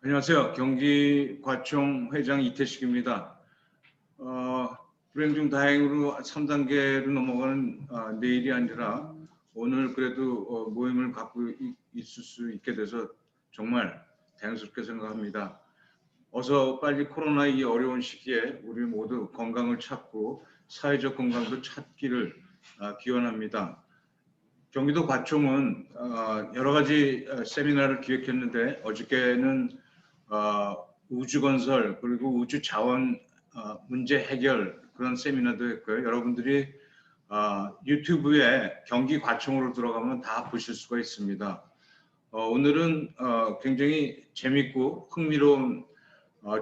안녕하세요. 경기 과총 회장 이태식입니다. 불행 중 다행으로 3단계로 넘어가는 내일이 아니라 오늘 그래도 모임을 갖고 있을 수 있게 돼서 정말 다행스럽게 생각합니다. 어서 빨리 코로나 이 어려운 시기에 우리 모두 건강을 찾고 사회적 건강도 찾기를 기원합니다. 경기도 과총은 여러 가지 세미나를 기획했는데 어저께는 우주건설 그리고 우주자원 문제 해결 그런 세미나도 했고요. 여러분들이 유튜브에 경기 과총으로 들어가면 다 보실 수가 있습니다. 오늘은 굉장히 재밌고 흥미로운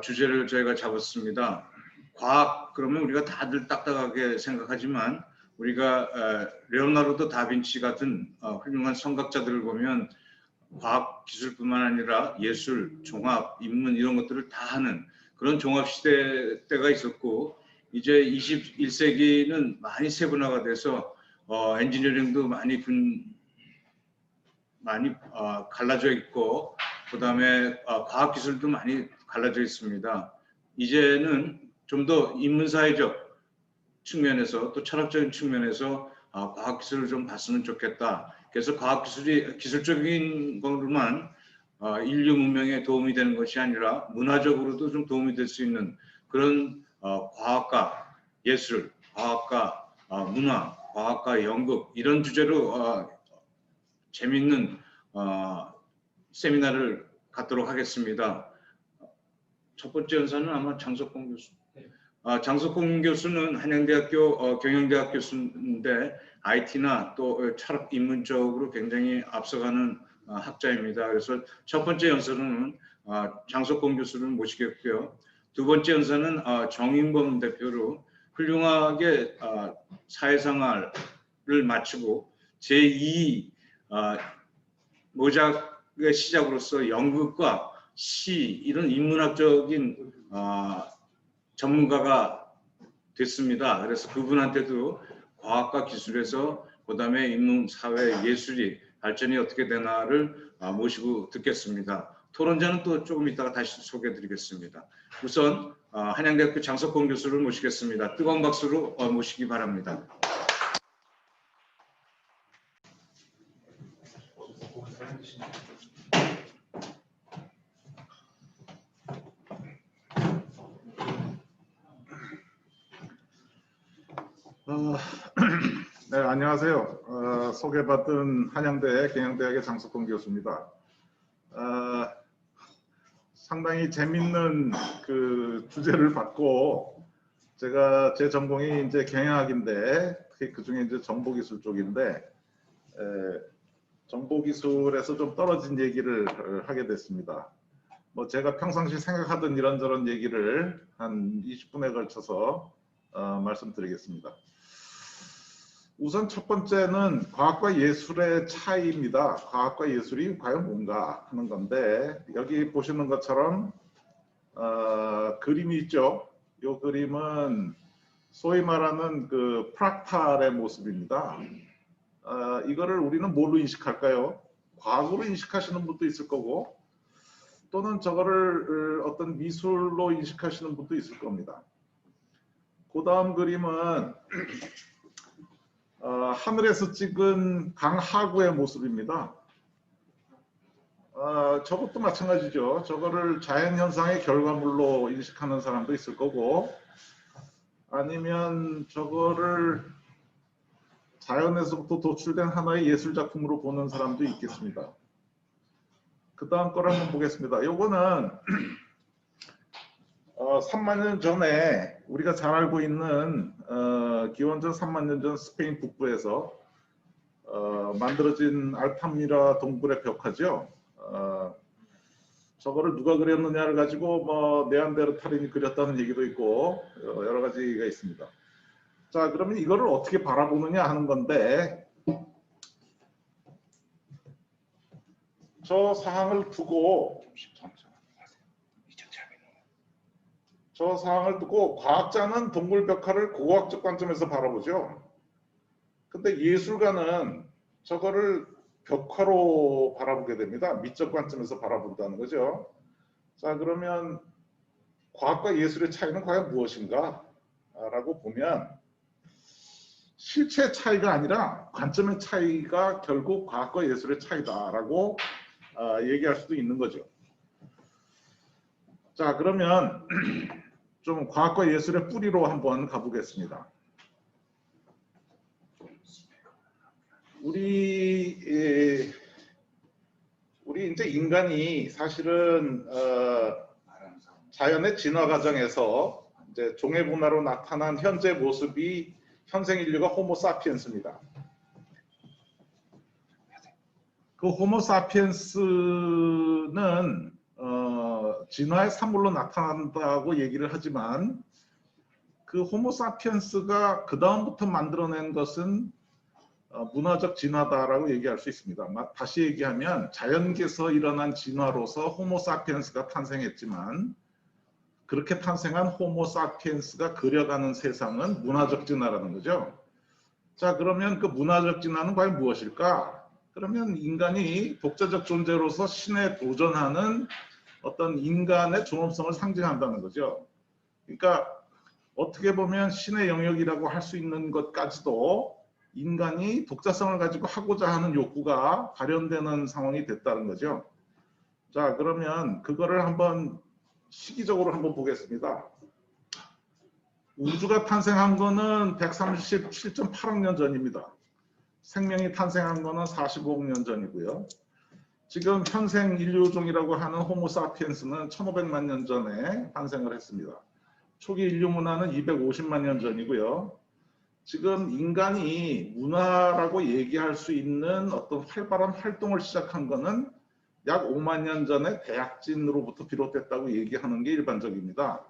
주제를 저희가 잡았습니다. 과학 그러면 우리가 다들 딱딱하게 생각하지만 우리가 레오나르도 다빈치 같은 훌륭한 성각자들을 보면 과학 기술뿐만 아니라 예술, 종합, 인문 이런 것들을 다 하는 그런 종합시대 때가 있었고 이제 21세기는 많이 세분화가 돼서 엔지니어링도 많이 갈라져 있고 그 다음에 과학기술도 많이 갈라져 있습니다. 이제는 좀 더 인문사회적 측면에서 또 철학적인 측면에서 과학기술을 좀 봤으면 좋겠다. 그래서 과학기술이 기술적인 것으로만 인류 문명에 도움이 되는 것이 아니라 문화적으로도 좀 도움이 될 수 있는 그런 과학과 예술, 과학과 문화, 과학과 연극 이런 주제로 재미있는 세미나를 갖도록 하겠습니다. 첫 번째 연사는 아마 장석공 교수. 장석공 교수는 한양대학교 경영대학 교수인데 IT나 또 철학 인문 쪽으로 굉장히 앞서가는 학자입니다. 그래서 첫 번째 연설은 장석공 교수를 모시겠고요. 두 번째 연설은 정인범 대표로 훌륭하게 사회생활을 마치고 제2 모작의 시작으로서 연극과 시 이런 인문학적인 전문가가 됐습니다. 그래서 그분한테도 과학과 기술에서 그다음에 인문, 사회, 예술이 발전이 어떻게 되나를 모시고 듣겠습니다. 토론자는 또 조금 이따가 다시 소개해드리겠습니다. 우선 한양대학교 장석공 교수를 모시겠습니다. 뜨거운 박수로 모시기 바랍니다. 네, 안녕하세요. 소개받은 한양대 경영대학의 장석공 교수입니다. 상당히 재밌는 그 주제를 받고 제가 제 전공이 이제 경영학인데 특히 그 중에 이제 정보기술 쪽인데 정보기술에서 좀 떨어진 얘기를 하게 됐습니다. 뭐 제가 평상시 생각하던 이런저런 얘기를 한 20분에 걸쳐서 말씀드리겠습니다. 우선 첫 번째는 과학과 예술의 차이입니다. 과학과 예술이 과연 뭔가 하는 건데 여기 보시는 것처럼 그림이 있죠. 이 그림은 소위 말하는 그 프락탈의 모습입니다. 이거를 우리는 뭘로 인식할까요? 과학으로 인식하시는 분도 있을 거고 또는 저거를 어떤 미술로 인식하시는 분도 있을 겁니다. 그 다음 그림은 하늘에서 찍은 강하구의 모습입니다. 저것도 마찬가지죠. 저거를 자연현상의 결과물로 인식하는 사람도 있을 거고 아니면 저거를 자연에서부터 도출된 하나의 예술작품으로 보는 사람도 있겠습니다. 그 다음 걸 한번 보겠습니다. 요거는 3만 년 전에 우리가 잘 알고 있는 기원전 3만 년 전 스페인 북부에서 만들어진 알타미라 동굴의 벽화죠. 저거를 누가 그렸느냐를 가지고 뭐 네안데르탈인이 그렸다는 얘기도 있고 여러 가지가 있습니다. 자, 그러면 이거를 어떻게 바라보느냐 하는 건데 저 상황을 두고 과학자는 동굴 벽화를 고고학적 관점에서 바라보죠. 근데 예술가는 저거를 벽화로 바라보게 됩니다. 미적 관점에서 바라본다는 거죠. 자, 그러면 과학과 예술의 차이는 과연 무엇인가? 라고 보면 실체의 차이가 아니라 관점의 차이가 결국 과학과 예술의 차이다라고 얘기할 수도 있는 거죠. 자, 그러면 좀 과학과 예술의 뿌리로 한번 가보겠습니다. 우리 이제 인간이 사실은 자연의 진화 과정에서 이제 종의 분화로 나타난 현재 모습이 현생 인류가 호모사피엔스입니다. 그 호모사피엔스는 진화의 산물로 나타난다고 얘기를 하지만 그 호모사피엔스가 그 다음부터 만들어낸 것은 문화적 진화다라고 얘기할 수 있습니다. 다시 얘기하면 자연계에서 일어난 진화로서 호모사피엔스가 탄생했지만 그렇게 탄생한 호모사피엔스가 그려가는 세상은 문화적 진화라는 거죠. 자, 그러면 그 문화적 진화는 과연 무엇일까? 그러면 인간이 독자적 존재로서 신에 도전하는 어떤 인간의 존엄성을 상징한다는 거죠. 그러니까 어떻게 보면 신의 영역이라고 할 수 있는 것까지도 인간이 독자성을 가지고 하고자 하는 욕구가 발현되는 상황이 됐다는 거죠. 자, 그러면 그거를 한번 시기적으로 한번 보겠습니다. 우주가 탄생한 거는 137.8억 년 전입니다. 생명이 탄생한 거는 45억 년 전이고요. 지금 현생 인류종이라고 하는 호모사피엔스는 1500만 년 전에 탄생을 했습니다. 초기 인류 문화는 250만 년 전이고요. 지금 인간이 문화라고 얘기할 수 있는 어떤 활발한 활동을 시작한 거는 약 5만 년 전에 대약진으로부터 비롯됐다고 얘기하는 게 일반적입니다.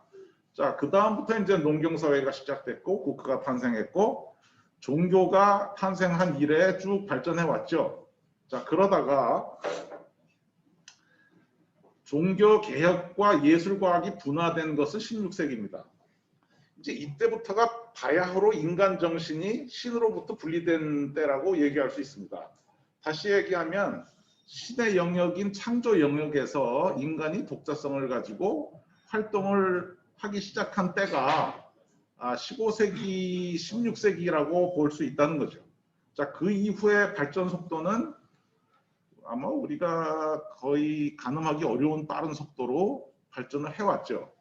자, 그 다음부터 이제 농경사회가 시작됐고 국가가 탄생했고 종교가 탄생한 이래 쭉 발전해 왔죠. 자, 그러다가 종교 개혁과 예술과학이 분화된 것은 16세기입니다. 이제 이때부터가 바야흐로 인간 정신이 신으로부터 분리된 때라고 얘기할 수 있습니다. 다시 얘기하면 신의 영역인 창조 영역에서 인간이 독자성을 가지고 활동을 하기 시작한 때가 15세기, 16세기라고 볼 수 있다는 거죠. 자, 그 이후의 발전 속도는 아마 우리가 거의 가늠하기 어려운 빠른 속도로 발전을 해왔죠.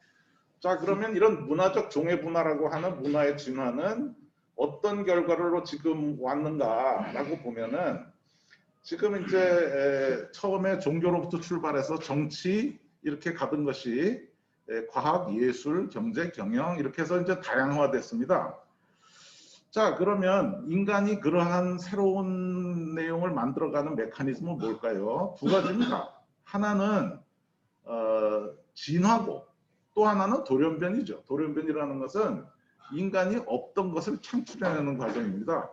자, 그러면 이런 문화적 종의 분화라고 하는 문화의 진화는 어떤 결과로 지금 왔는가라고 보면은 지금 이제 처음에 종교로부터 출발해서 정치 이렇게 가던 것이 과학, 예술, 경제, 경영 이렇게 해서 이제 다양화됐습니다. 자, 그러면 인간이 그러한 새로운 내용을 만들어가는 메커니즘은 뭘까요? 두 가지입니다. 하나는 진화고 또 하나는 돌연변이죠. 돌연변이라는 것은 인간이 없던 것을 창출해내는 과정입니다.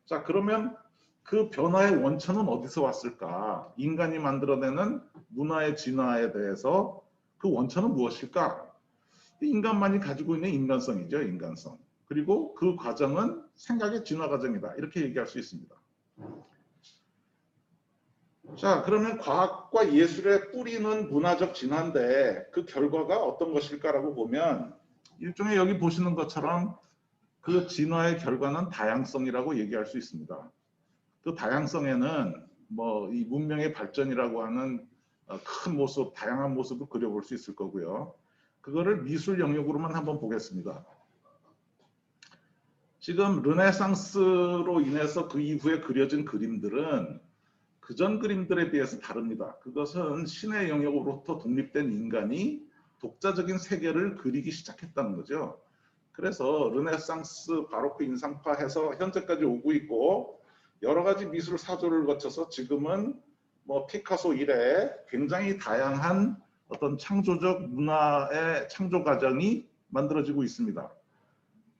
자, 그러면 그 변화의 원천은 어디서 왔을까? 인간이 만들어내는 문화의 진화에 대해서 그 원천은 무엇일까? 인간만이 가지고 있는 인간성이죠. 인간성. 그리고 그 과정은 생각의 진화 과정이다. 이렇게 얘기할 수 있습니다. 자, 그러면 과학과 예술의 뿌리는 문화적 진화인데 그 결과가 어떤 것일까라고 보면 일종의 여기 보시는 것처럼 그 진화의 결과는 다양성이라고 얘기할 수 있습니다. 그 다양성에는 뭐 이 문명의 발전이라고 하는 큰 모습, 다양한 모습을 그려볼 수 있을 거고요. 그거를 미술 영역으로만 한번 보겠습니다. 지금 르네상스로 인해서 그 이후에 그려진 그림들은 그전 그림들에 비해서 다릅니다. 그것은 신의 영역으로부터 독립된 인간이 독자적인 세계를 그리기 시작했다는 거죠. 그래서 르네상스, 바로크, 인상파 해서 현재까지 오고 있고 여러 가지 미술 사조를 거쳐서 지금은 뭐 피카소 이래 굉장히 다양한 어떤 창조적 문화의 창조 과정이 만들어지고 있습니다.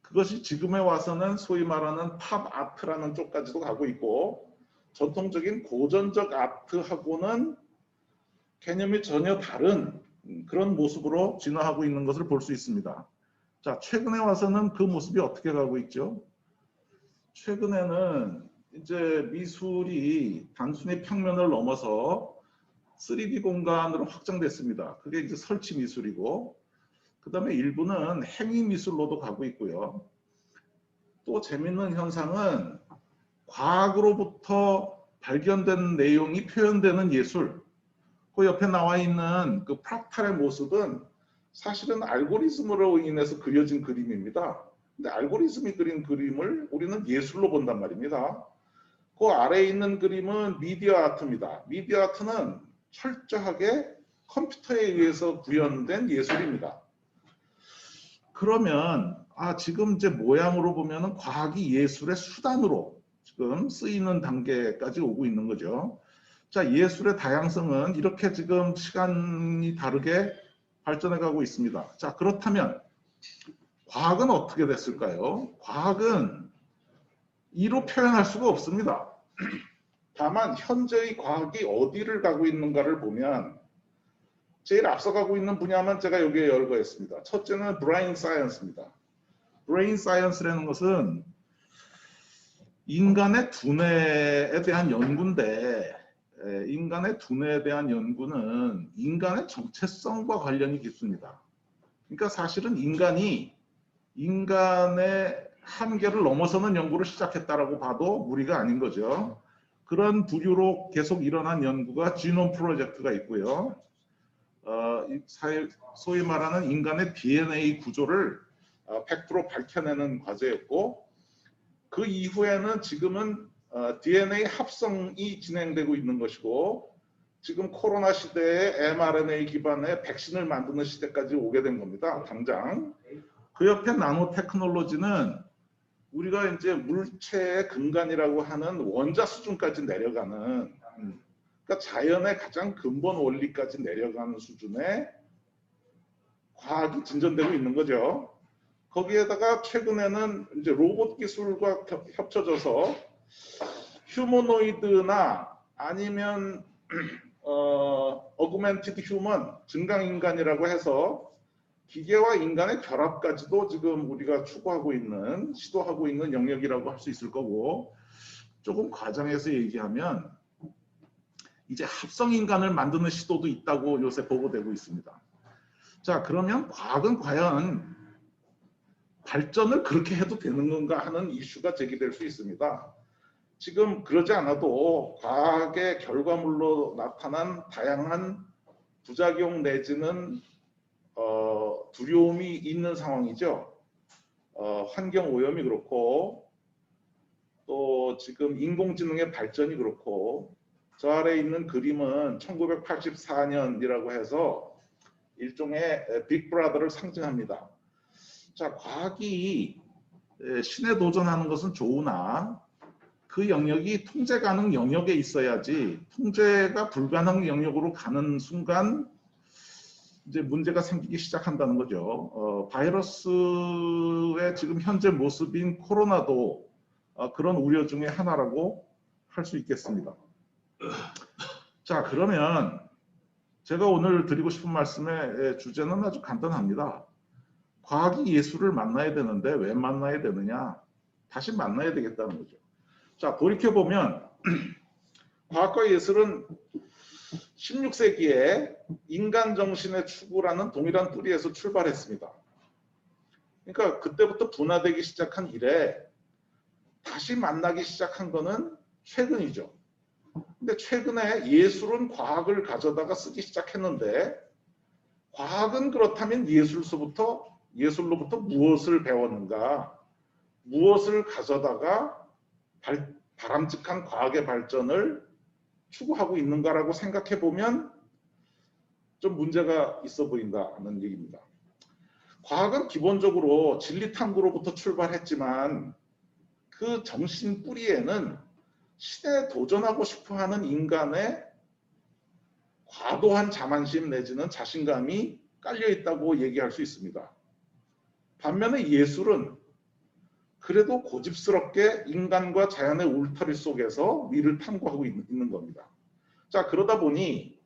그것이 지금에 와서는 소위 말하는 팝 아트라는 쪽까지도 가고 있고 전통적인 고전적 아트하고는 개념이 전혀 다른 그런 모습으로 진화하고 있는 것을 볼 수 있습니다. 자, 최근에 와서는 그 모습이 어떻게 가고 있죠? 최근에는 이제 미술이 단순히 평면을 넘어서 3D 공간으로 확장됐습니다. 그게 이제 설치 미술이고, 그 다음에 일부는 행위 미술로도 가고 있고요. 또 재밌는 현상은 과학으로부터 발견된 내용이 표현되는 예술. 그 옆에 나와 있는 그 프락탈의 모습은 사실은 알고리즘으로 인해서 그려진 그림입니다. 근데 알고리즘이 그린 그림을 우리는 예술로 본단 말입니다. 그 아래에 있는 그림은 미디어 아트입니다. 미디어 아트는 철저하게 컴퓨터에 의해서 구현된 예술입니다. 그러면 지금 이제 모양으로 보면은 과학이 예술의 수단으로 지금 쓰이는 단계까지 오고 있는 거죠. 자, 예술의 다양성은 이렇게 지금 시간이 다르게 발전해 가고 있습니다. 자, 그렇다면 과학은 어떻게 됐을까요? 과학은 이로 표현할 수가 없습니다. 다만 현재의 과학이 어디를 가고 있는가를 보면 제일 앞서가고 있는 분야만 제가 여기에 열거했습니다. 첫째는 브레인 사이언스입니다. 브레인 사이언스라는 것은 인간의 두뇌에 대한 연구인데, 인간의 두뇌에 대한 연구는 인간의 정체성과 관련이 깊습니다. 그러니까 사실은 인간의 한계를 넘어서는 연구를 시작했다라고 봐도 무리가 아닌 거죠. 그런 부류로 계속 일어난 연구가 지놈 프로젝트가 있고요. 소위 말하는 인간의 DNA 구조를 100% 밝혀내는 과제였고, 그 이후에는 지금은 DNA 합성이 진행되고 있는 것이고, 지금 코로나 시대에 mRNA 기반의 백신을 만드는 시대까지 오게 된 겁니다. 당장. 그 옆에 나노 테크놀로지는 우리가 이제 물체의 근간이라고 하는 원자 수준까지 내려가는, 그러니까 자연의 가장 근본 원리까지 내려가는 수준의 과학이 진전되고 있는 거죠. 거기에다가 최근에는 이제 로봇 기술과 협쳐져서 휴머노이드나 아니면 어그멘티드 휴먼, 증강인간이라고 해서 기계와 인간의 결합까지도 지금 우리가 추구하고 있는, 시도하고 있는 영역이라고 할 수 있을 거고, 조금 과장해서 얘기하면 이제 합성인간을 만드는 시도도 있다고 요새 보고되고 있습니다. 자, 그러면 과학은 과연 발전을 그렇게 해도 되는 건가 하는 이슈가 제기될 수 있습니다. 지금 그러지 않아도 과학의 결과물로 나타난 다양한 부작용 내지는 두려움이 있는 상황이죠. 환경 오염이 그렇고, 또 지금 인공지능의 발전이 그렇고, 저 아래에 있는 그림은 1984년이라고 해서 일종의 빅브라더를 상징합니다. 자, 과학이 신에 도전하는 것은 좋으나 그 영역이 통제 가능 영역에 있어야지, 통제가 불가능 영역으로 가는 순간 이제 문제가 생기기 시작한다는 거죠. 바이러스의 지금 현재 모습인 코로나도 그런 우려 중에 하나라고 할 수 있겠습니다. 자, 그러면 제가 오늘 드리고 싶은 말씀의 주제는 아주 간단합니다. 과학이 예술을 만나야 되는데 왜 만나야 되느냐? 다시 만나야 되겠다는 거죠. 자, 돌이켜보면 과학과 예술은 16세기에 인간 정신의 추구라는 동일한 뿌리에서 출발했습니다. 그러니까 그때부터 분화되기 시작한 이래 다시 만나기 시작한 거는 최근이죠. 근데 최근에 예술은 과학을 가져다가 쓰기 시작했는데, 과학은 그렇다면 예술로부터 무엇을 배웠는가, 무엇을 가져다가 바람직한 과학의 발전을 추구하고 있는가라고 생각해 보면 좀 문제가 있어 보인다는 얘기입니다. 과학은 기본적으로 진리 탐구로부터 출발했지만 그 정신 뿌리에는 신에 도전하고 싶어하는 인간의 과도한 자만심 내지는 자신감이 깔려 있다고 얘기할 수 있습니다. 반면에 예술은 그래도 고집스럽게 인간과 자연의 울타리 속에서 미를 탐구하고 있는 겁니다. 자, 그러다 보니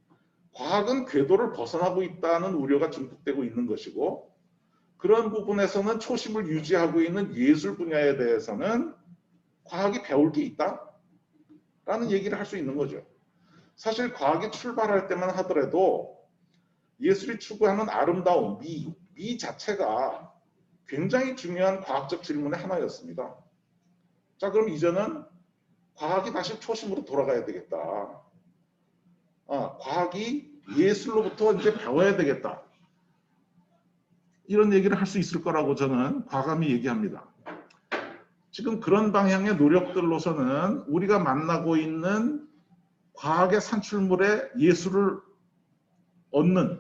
과학은 궤도를 벗어나고 있다는 우려가 증폭되고 있는 것이고, 그런 부분에서는 초심을 유지하고 있는 예술 분야에 대해서는 과학이 배울 게 있다라는 얘기를 할 수 있는 거죠. 사실 과학이 출발할 때만 하더라도 예술이 추구하는 아름다움, 미 자체가 굉장히 중요한 과학적 질문의 하나였습니다. 자, 그럼 이제는 과학이 다시 초심으로 돌아가야 되겠다. 과학이 예술로부터 이제 배워야 되겠다. 이런 얘기를 할 수 있을 거라고 저는 과감히 얘기합니다. 지금 그런 방향의 노력들로서는 우리가 만나고 있는 과학의 산출물에 예술을 얻는,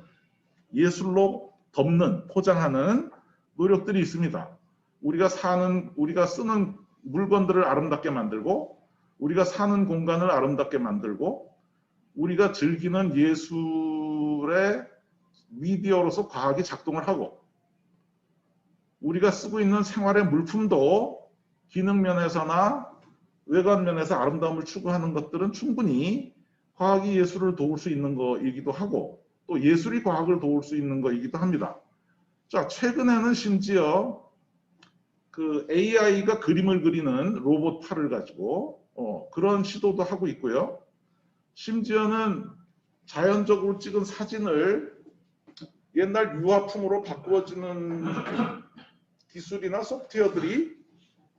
예술로 덮는, 포장하는 노력들이 있습니다. 우리가 쓰는 물건들을 아름답게 만들고, 우리가 사는 공간을 아름답게 만들고, 우리가 즐기는 예술의 미디어로서 과학이 작동을 하고, 우리가 쓰고 있는 생활의 물품도 기능 면에서나 외관 면에서 아름다움을 추구하는 것들은 충분히 과학이 예술을 도울 수 있는 거이기도 하고, 또 예술이 과학을 도울 수 있는 거이기도 합니다. 자, 최근에는 심지어 그 AI가 그림을 그리는 로봇 팔을 가지고 그런 시도도 하고 있고요. 심지어는 자연적으로 찍은 사진을 옛날 유화풍으로 바꾸어주는 기술이나 소프트웨어들이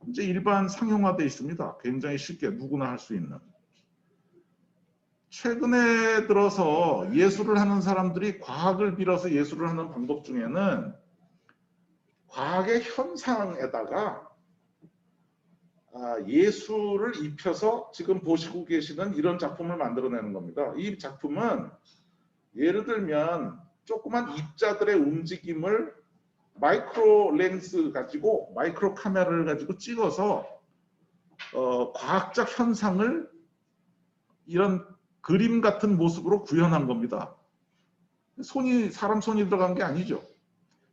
이제 일반 상용화되어 있습니다. 굉장히 쉽게 누구나 할 수 있는. 최근에 들어서 예술을 하는 사람들이 과학을 빌어서 예술을 하는 방법 중에는 과학의 현상에다가 예술을 입혀서 지금 보시고 계시는 이런 작품을 만들어내는 겁니다. 이 작품은 예를 들면 조그만 입자들의 움직임을 마이크로 렌즈 가지고, 마이크로 카메라를 가지고 찍어서 과학적 현상을 이런 그림 같은 모습으로 구현한 겁니다. 사람 손이 들어간 게 아니죠.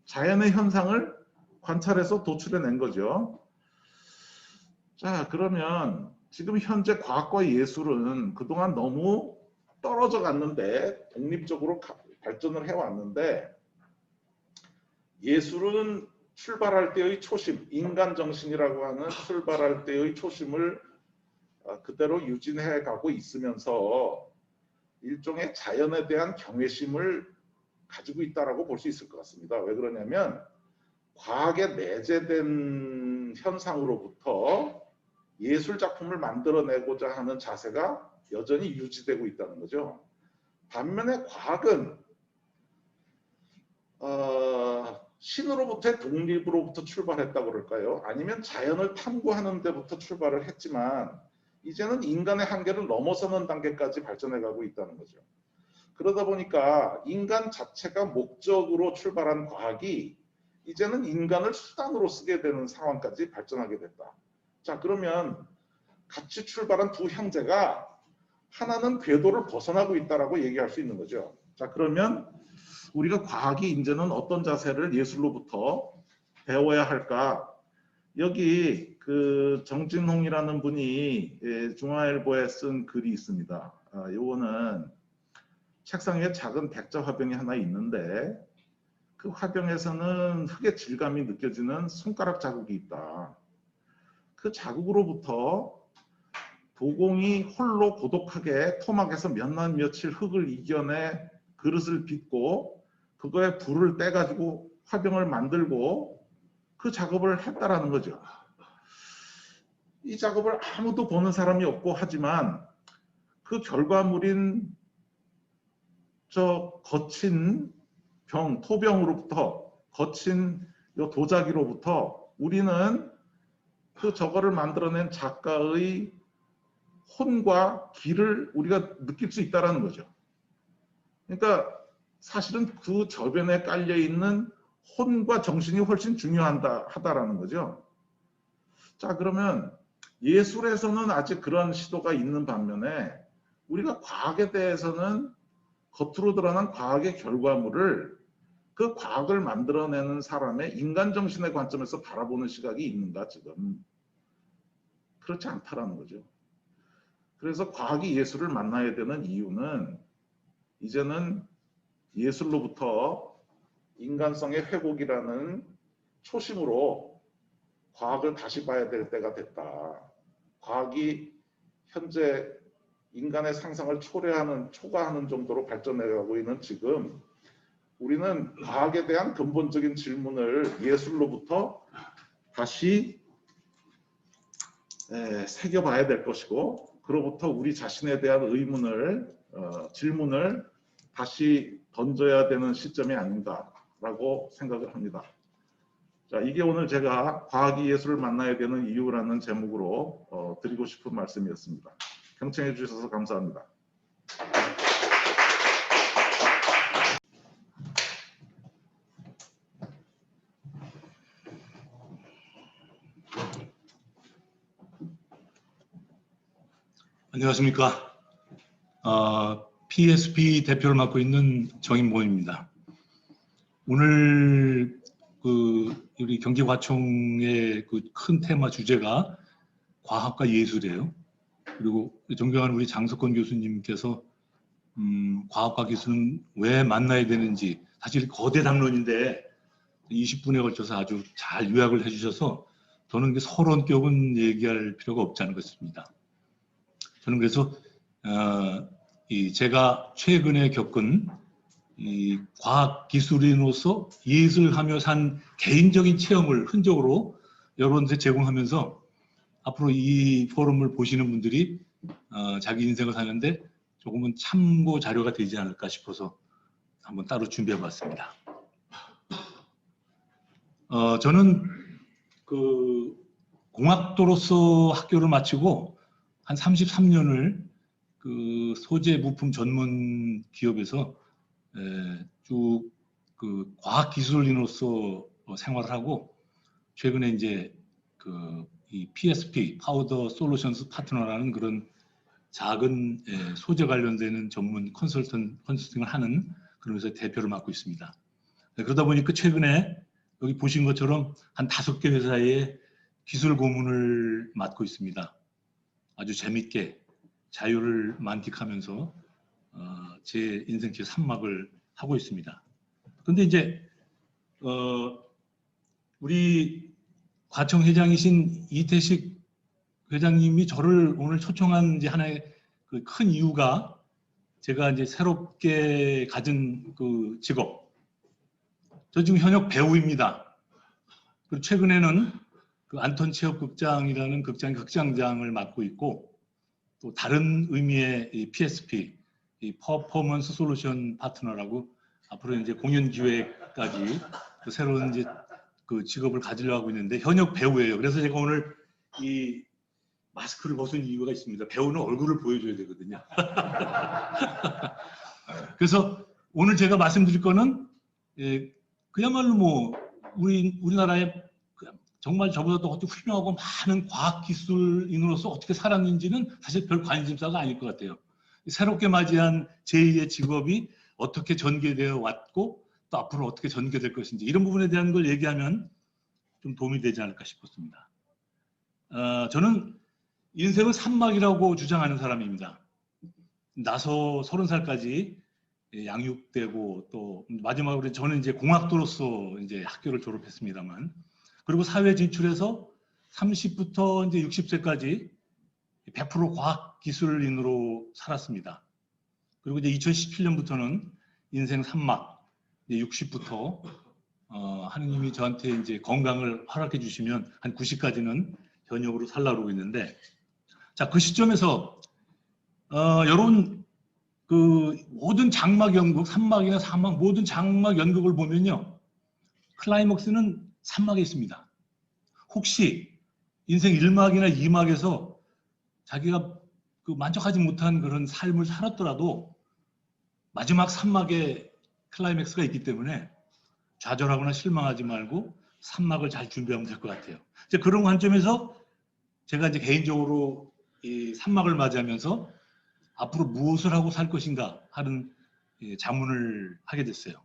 자연의 현상을 관찰해서 도출해낸 거죠. 자, 그러면 지금 현재 과학과 예술은 그동안 너무 떨어져 갔는데, 독립적으로 발전을 해왔는데, 예술은 출발할 때의 초심, 인간 정신이라고 하는 출발할 때의 초심을 그대로 유지해 가고 있으면서 일종의 자연에 대한 경외심을 가지고 있다라고 볼 수 있을 것 같습니다. 왜 그러냐면 과학에 내재된 현상으로부터 예술 작품을 만들어내고자 하는 자세가 여전히 유지되고 있다는 거죠. 반면에 과학은 신으로부터의 독립으로부터 출발했다고 그럴까요? 아니면 자연을 탐구하는 데부터 출발을 했지만 이제는 인간의 한계를 넘어서는 단계까지 발전해 가고 있다는 거죠. 그러다 보니까 인간 자체가 목적으로 출발한 과학이 이제는 인간을 수단으로 쓰게 되는 상황까지 발전하게 됐다. 자, 그러면 같이 출발한 두 형제가 하나는 궤도를 벗어나고 있다라고 얘기할 수 있는 거죠. 자, 그러면 우리가 과학이 이제는 어떤 자세를 예술로부터 배워야 할까? 여기 그 정진홍이라는 분이 중앙일보에 쓴 글이 있습니다. 요거는 책상 위에 작은 백자 화병이 하나 있는데 그 화병에서는 흙의 질감이 느껴지는 손가락 자국이 있다. 그 자국으로부터 도공이 홀로 고독하게 토막에서 몇 날 며칠 흙을 이겨내 그릇을 빚고 그거에 불을 떼가지고 화병을 만들고 그 작업을 했다라는 거죠. 이 작업을 아무도 보는 사람이 없고 하지만 그 결과물인 저 거친 토병으로부터 거친 요 도자기로부터 우리는 그 저거를 만들어낸 작가의 혼과 기를 우리가 느낄 수 있다는 거죠. 그러니까 사실은 그 저변에 깔려 있는 혼과 정신이 훨씬 중요하다라는 거죠. 자, 그러면 예술에서는 아직 그런 시도가 있는 반면에 우리가 과학에 대해서는 겉으로 드러난 과학의 결과물을 그 과학을 만들어내는 사람의 인간 정신의 관점에서 바라보는 시각이 있는가 지금 그렇지 않다라는 거죠. 그래서 과학이 예술을 만나야 되는 이유는 이제는 예술로부터 인간성의 회복이라는 초심으로 과학을 다시 봐야 될 때가 됐다. 과학이 현재 인간의 상상을 초과하는 정도로 발전해가고 있는 지금 우리는 과학에 대한 근본적인 질문을 예술로부터 다시 새겨봐야 될 것이고, 그로부터 우리 자신에 대한 질문을 다시 던져야 되는 시점이 아닌가라고 생각을 합니다. 자, 이게 오늘 제가 과학이 예술을 만나야 되는 이유라는 제목으로 드리고 싶은 말씀이었습니다. 경청해 주셔서 감사합니다. 안녕하십니까. PSP 대표를 맡고 있는 정인모입니다. 오늘 우리 경기과총의 큰 테마 주제가 과학과 예술이에요. 그리고 존경하는 우리 장석권 교수님께서 과학과 기술은 왜 만나야 되는지, 사실 거대 담론인데 20분에 걸쳐서 아주 잘 요약을 해주셔서 저는 서론격은 얘기할 필요가 없지 않은 것 같습니다. 저는 그래서 제가 최근에 겪은 이 과학 기술인으로서 예술하며 산 개인적인 체험을 흔적으로 여러분한테 제공하면서 앞으로 이 포럼을 보시는 분들이 자기 인생을 사는데 조금은 참고 자료가 되지 않을까 싶어서 한번 따로 준비해 봤습니다. 저는 공학도로서 학교를 마치고 한 33년을 소재 부품 전문 기업에서 쭉 과학기술인으로서 생활을 하고, 최근에 이제 이 PSP 파우더 솔루션스 파트너라는 그런 작은 소재 관련되는 전문 컨설팅을 하는 그런 회사의 대표를 맡고 있습니다. 그러다 보니까 최근에 여기 보신 것처럼 한 5개 회사의 기술 고문을 맡고 있습니다. 아주 재밌게 자유를 만끽하면서 제 인생 제3막을 하고 있습니다. 그런데 이제 우리 과청 회장이신 이태식 회장님이 저를 오늘 초청한 이제 하나의 큰 이유가, 제가 이제 새롭게 가진 직업, 저 지금 현역 배우입니다. 그리고 최근에는 안톤 체육극장이라는 극장장을 맡고 있고, 또 다른 의미의 이 PSP, 이 퍼포먼스 솔루션 파트너라고 앞으로 이제 공연 기획까지 새로운 이제 직업을 가지려고 하고 있는데, 현역 배우예요. 그래서 제가 오늘 이 마스크를 벗은 이유가 있습니다. 배우는 얼굴을 보여줘야 되거든요. 그래서 오늘 제가 말씀드릴 거는 그야말로 우리나라의 정말 저보다 더 훌륭하고 많은 과학기술인으로서 어떻게 살았는지는 사실 별 관심사가 아닐 것 같아요. 새롭게 맞이한 제2의 직업이 어떻게 전개되어 왔고 또 앞으로 어떻게 전개될 것인지, 이런 부분에 대한 걸 얘기하면 좀 도움이 되지 않을까 싶었습니다. 저는 인생은 산막이라고 주장하는 사람입니다. 나서 30살까지 양육되고, 또 마지막으로 저는 이제 공학도로서 이제 학교를 졸업했습니다만, 그리고 사회 진출해서 30부터 이제 60세까지 100% 과학기술인으로 살았습니다. 그리고 이제 2017년부터는 인생 3막, 60부터 하느님이 저한테 이제 건강을 허락해 주시면 한 90까지는 현역으로 살라고 있는데, 자, 그 시점에서 여러분 모든 장막 연극, 3막이나 4막 모든 장막 연극을 보면요, 클라이먹스는 3막에 있습니다. 혹시 인생 1막이나 2막에서 자기가 만족하지 못한 그런 삶을 살았더라도 마지막 3막에 클라이맥스가 있기 때문에 좌절하거나 실망하지 말고 3막을 잘 준비하면 될 것 같아요. 이제 그런 관점에서 제가 이제 개인적으로 이 3막을 맞이하면서 앞으로 무엇을 하고 살 것인가 하는 자문을 하게 됐어요.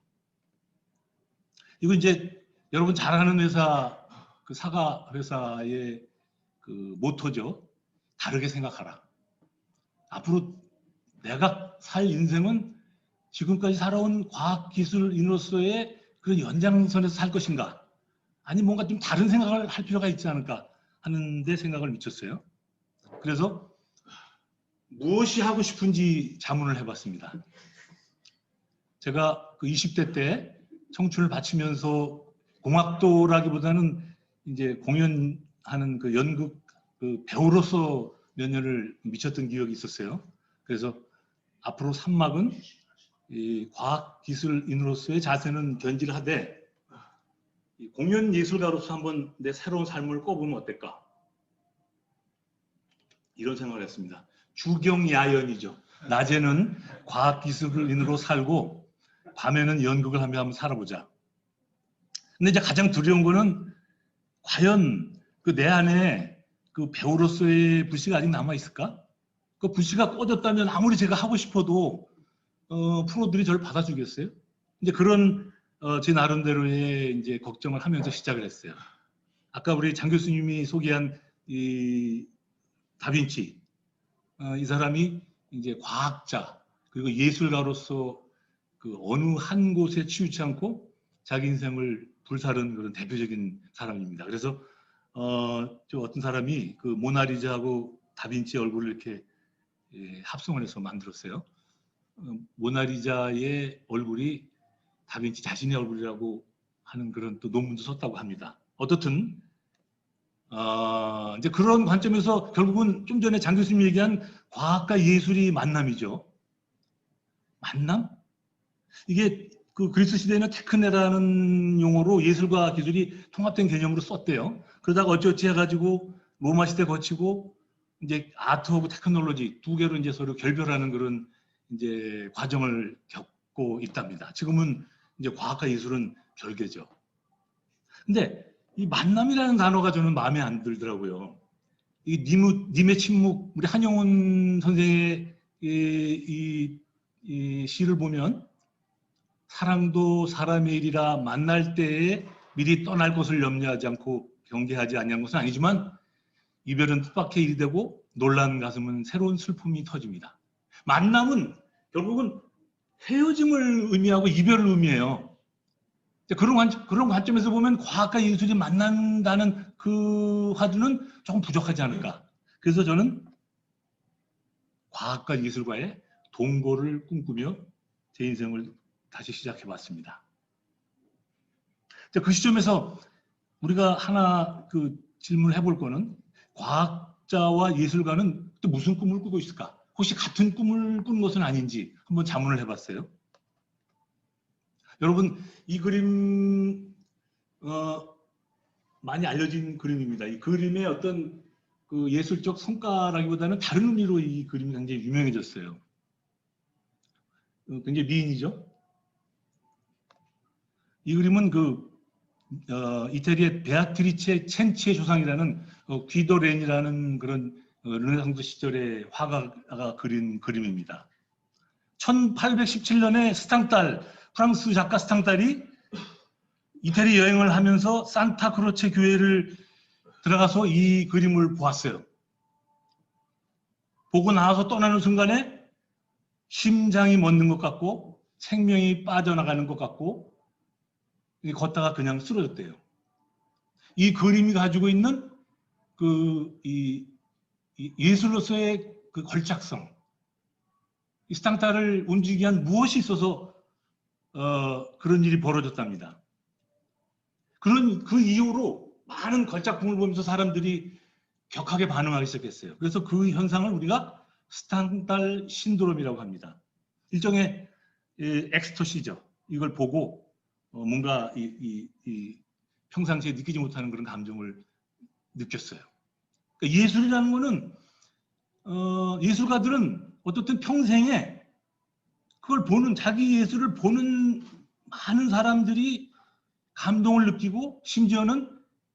이거 이제 여러분 잘 아는 회사, 사과 회사의 모토죠. 다르게 생각하라. 앞으로 내가 살 인생은 지금까지 살아온 과학기술인으로서의 그런 연장선에서 살 것인가, 아니 뭔가 좀 다른 생각을 할 필요가 있지 않을까 하는데 생각을 미쳤어요. 그래서 무엇이 하고 싶은지 자문을 해봤습니다. 제가 그 20대 때 청춘을 바치면서 공학도라기보다는 이제 공연하는 그 연극 그 배우로서 몇 년을 미쳤던 기억이 있었어요. 그래서 앞으로 3막은 이 과학기술인으로서의 자세는 견질하되 이 공연 예술가로서 한번 내 새로운 삶을 꿔보면 어떨까? 이런 생각을 했습니다. 주경야연이죠. 낮에는 과학기술인으로 살고 밤에는 연극을 하며 한번 살아보자. 근데 이제 가장 두려운 거는 과연 그 내 안에 그 배우로서의 불씨가 아직 남아 있을까? 그 불씨가 꺼졌다면 아무리 제가 하고 싶어도 프로들이 저를 받아주겠어요? 이제 그런 제 나름대로의 이제 걱정을 하면서 시작을 했어요. 아까 우리 장 교수님이 소개한 이 다빈치 이 사람이 이제 과학자 그리고 예술가로서 그 어느 한 곳에 치우치 않고 자기 인생을 불사른 그런 대표적인 사람입니다. 그래서 저 어떤 사람이 그 모나리자하고 다빈치 얼굴을 이렇게 합성을 해서 만들었어요. 모나리자의 얼굴이 다빈치 자신의 얼굴이라고 하는 그런 또 논문도 썼다고 합니다. 어떻든 이제 그런 관점에서 결국은 좀 전에 장 교수님이 얘기한 과학과 예술이 만남이죠. 만남? 이게 그 그리스 시대에는 테크네라는 용어로 예술과 기술이 통합된 개념으로 썼대요. 그러다가 어찌어찌 해가지고 로마 시대 거치고 이제 아트 오브 테크놀로지 두 개로 이제 서로 결별하는 그런 이제 과정을 겪고 있답니다. 지금은 이제 과학과 예술은 별개죠. 근데 이 만남이라는 단어가 저는 마음에 안 들더라고요. 이 님의 침묵, 우리 한영훈 선생의 이 시를 보면 사랑도 사람의 일이라 만날 때에 미리 떠날 것을 염려하지 않고 경계하지 아니한 것은 아니지만 이별은 뜻밖의 일이 되고 놀란 가슴은 새로운 슬픔이 터집니다. 만남은 결국은 헤어짐을 의미하고 이별을 의미해요. 그런 관점에서 보면 과학과 예술이 만난다는 그 화두는 조금 부족하지 않을까. 그래서 저는 과학과 예술과의 동거를 꿈꾸며 제 인생을 다시 시작해봤습니다. 그 시점에서 우리가 하나 그 질문을 해볼 거는 과학자와 예술가는 또 무슨 꿈을 꾸고 있을까? 혹시 같은 꿈을 꾸는 것은 아닌지 한번 자문을 해봤어요. 여러분 이 그림 많이 알려진 그림입니다. 이 그림의 어떤 그 예술적 성과라기보다는 다른 의미로 이 그림이 굉장히 유명해졌어요. 굉장히 미인이죠. 이 그림은 그 이태리의 베아트리체 첸치의 조상이라는 귀도 렌이라는 그런 르네상스 시절의 화가가 그린 그림입니다. 1817년에 스탕달, 프랑스 작가 스탕달이 이태리 여행을 하면서 산타크로체 교회를 들어가서 이 그림을 보았어요. 보고 나와서 떠나는 순간에 심장이 멎는 것 같고 생명이 빠져나가는 것 같고 걷다가 그냥 쓰러졌대요. 이 그림이 가지고 있는 이 예술로서의 그 걸작성, 이 스탕달을 움직이게 한 무엇이 있어서 그런 일이 벌어졌답니다. 그 이후로 많은 걸작품을 보면서 사람들이 격하게 반응하기 시작했어요. 그래서 그 현상을 우리가 스탕달 신드롬이라고 합니다. 일종의 엑스터시죠. 이걸 보고 뭔가 평상시에 느끼지 못하는 그런 감정을 느꼈어요. 그러니까 예술이라는 거는 예술가들은 어떻든 평생에 그걸 보는 자기 예술을 보는 많은 사람들이 감동을 느끼고 심지어는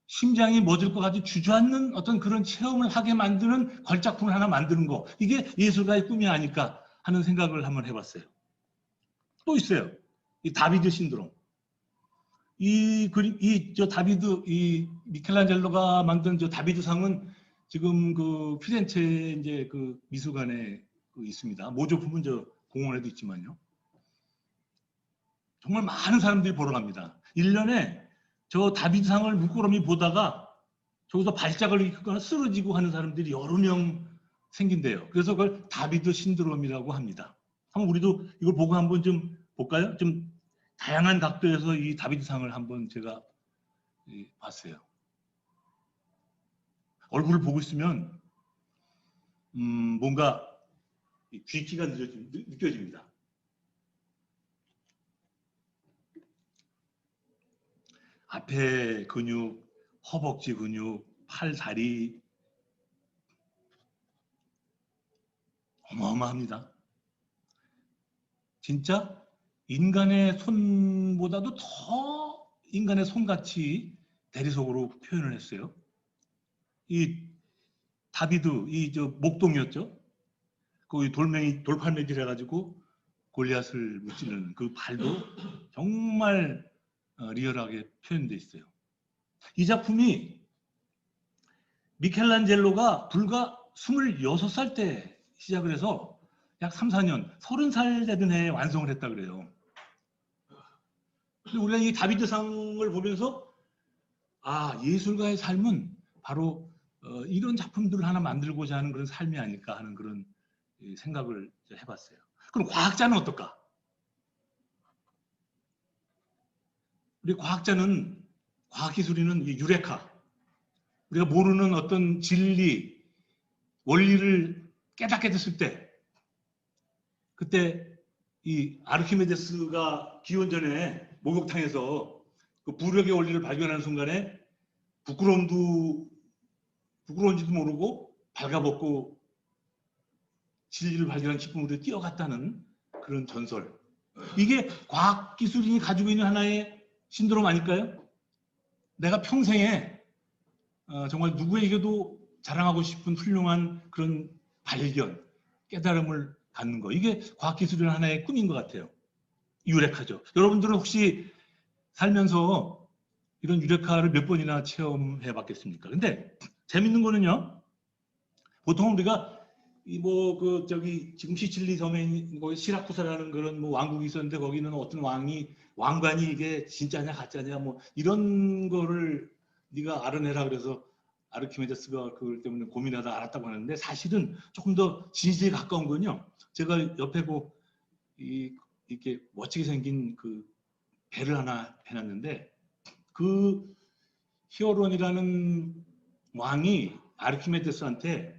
심장이 멎을 것 같이 주저앉는 어떤 그런 체험을 하게 만드는 걸작품을 하나 만드는 거, 이게 예술가의 꿈이 아닐까 하는 생각을 한번 해봤어요. 또 있어요. 이 다비드 신드롬. 이 미켈란젤로가 만든 저 다비드상은 지금 그 피렌체 이제 그 미술관에 있습니다. 모조품은 저 공원에도 있지만요. 정말 많은 사람들이 보러 갑니다. 1년에 저 다비드상을 물끄러미 보다가 저기서 발작을 일으키거나 쓰러지고 하는 사람들이 여러 명 생긴대요. 그래서 그걸 다비드 신드롬이라고 합니다. 한번 우리도 이걸 보고 한번 좀 볼까요? 좀 다양한 각도에서 이 다비드상을 한번 제가 봤어요. 얼굴을 보고 있으면 뭔가 귀기가 느껴집니다. 앞에 근육, 허벅지 근육, 팔, 다리 어마어마합니다. 진짜 인간의 손보다도 더 인간의 손같이 대리석으로 표현을 했어요. 이 다비드, 이 저 목동이었죠. 그 돌팔매질 해가지고 골리앗을 무찌르는 그 발도 정말 리얼하게 표현되어 있어요. 이 작품이 미켈란젤로가 불과 26살 때 시작을 해서 약 3, 4년, 30살 되던 해에 완성을 했다 그래요. 근데 우리가 이 다비드상을 보면서 아, 예술가의 삶은 바로 이런 작품들을 하나 만들고자 하는 그런 삶이 아닐까 하는 그런 생각을 해봤어요. 그럼 과학자는 어떨까? 우리 과학자는, 과학기술인은 이 유레카, 우리가 모르는 어떤 진리, 원리를 깨닫게 됐을 때, 그때 이 아르키메데스가 기원전에 목욕탕에서 그 부력의 원리를 발견하는 순간에 부끄러운지도 모르고 발가벗고 진리를 발견한 기쁨으로 뛰어갔다는 그런 전설. 이게 과학기술인이 가지고 있는 하나의 신드롬 아닐까요? 내가 평생에 정말 누구에게도 자랑하고 싶은 훌륭한 그런 발견, 깨달음을 갖는 거. 이게 과학기술의 하나의 꿈인 것 같아요. 유레카죠. 여러분들은 혹시 살면서 이런 유레카를 몇 번이나 체험해 봤겠습니까? 근데 재밌는 거는요. 보통 우리가 지금 시칠리 섬에 있는 거기 시라쿠사라는 그런 뭐 왕국이 있었는데 거기는 어떤 왕관이 이게 진짜냐 가짜냐 뭐 이런 거를 네가 알아내라 그래서 아르키메데스가 그걸 때문에 고민하다 알았다고 하는데 사실은 조금 더 진실에 가까운 건요. 제가 옆에 이렇게 멋지게 생긴 그 배를 하나 해놨는데 그 히어론이라는 왕이 아르키메데스한테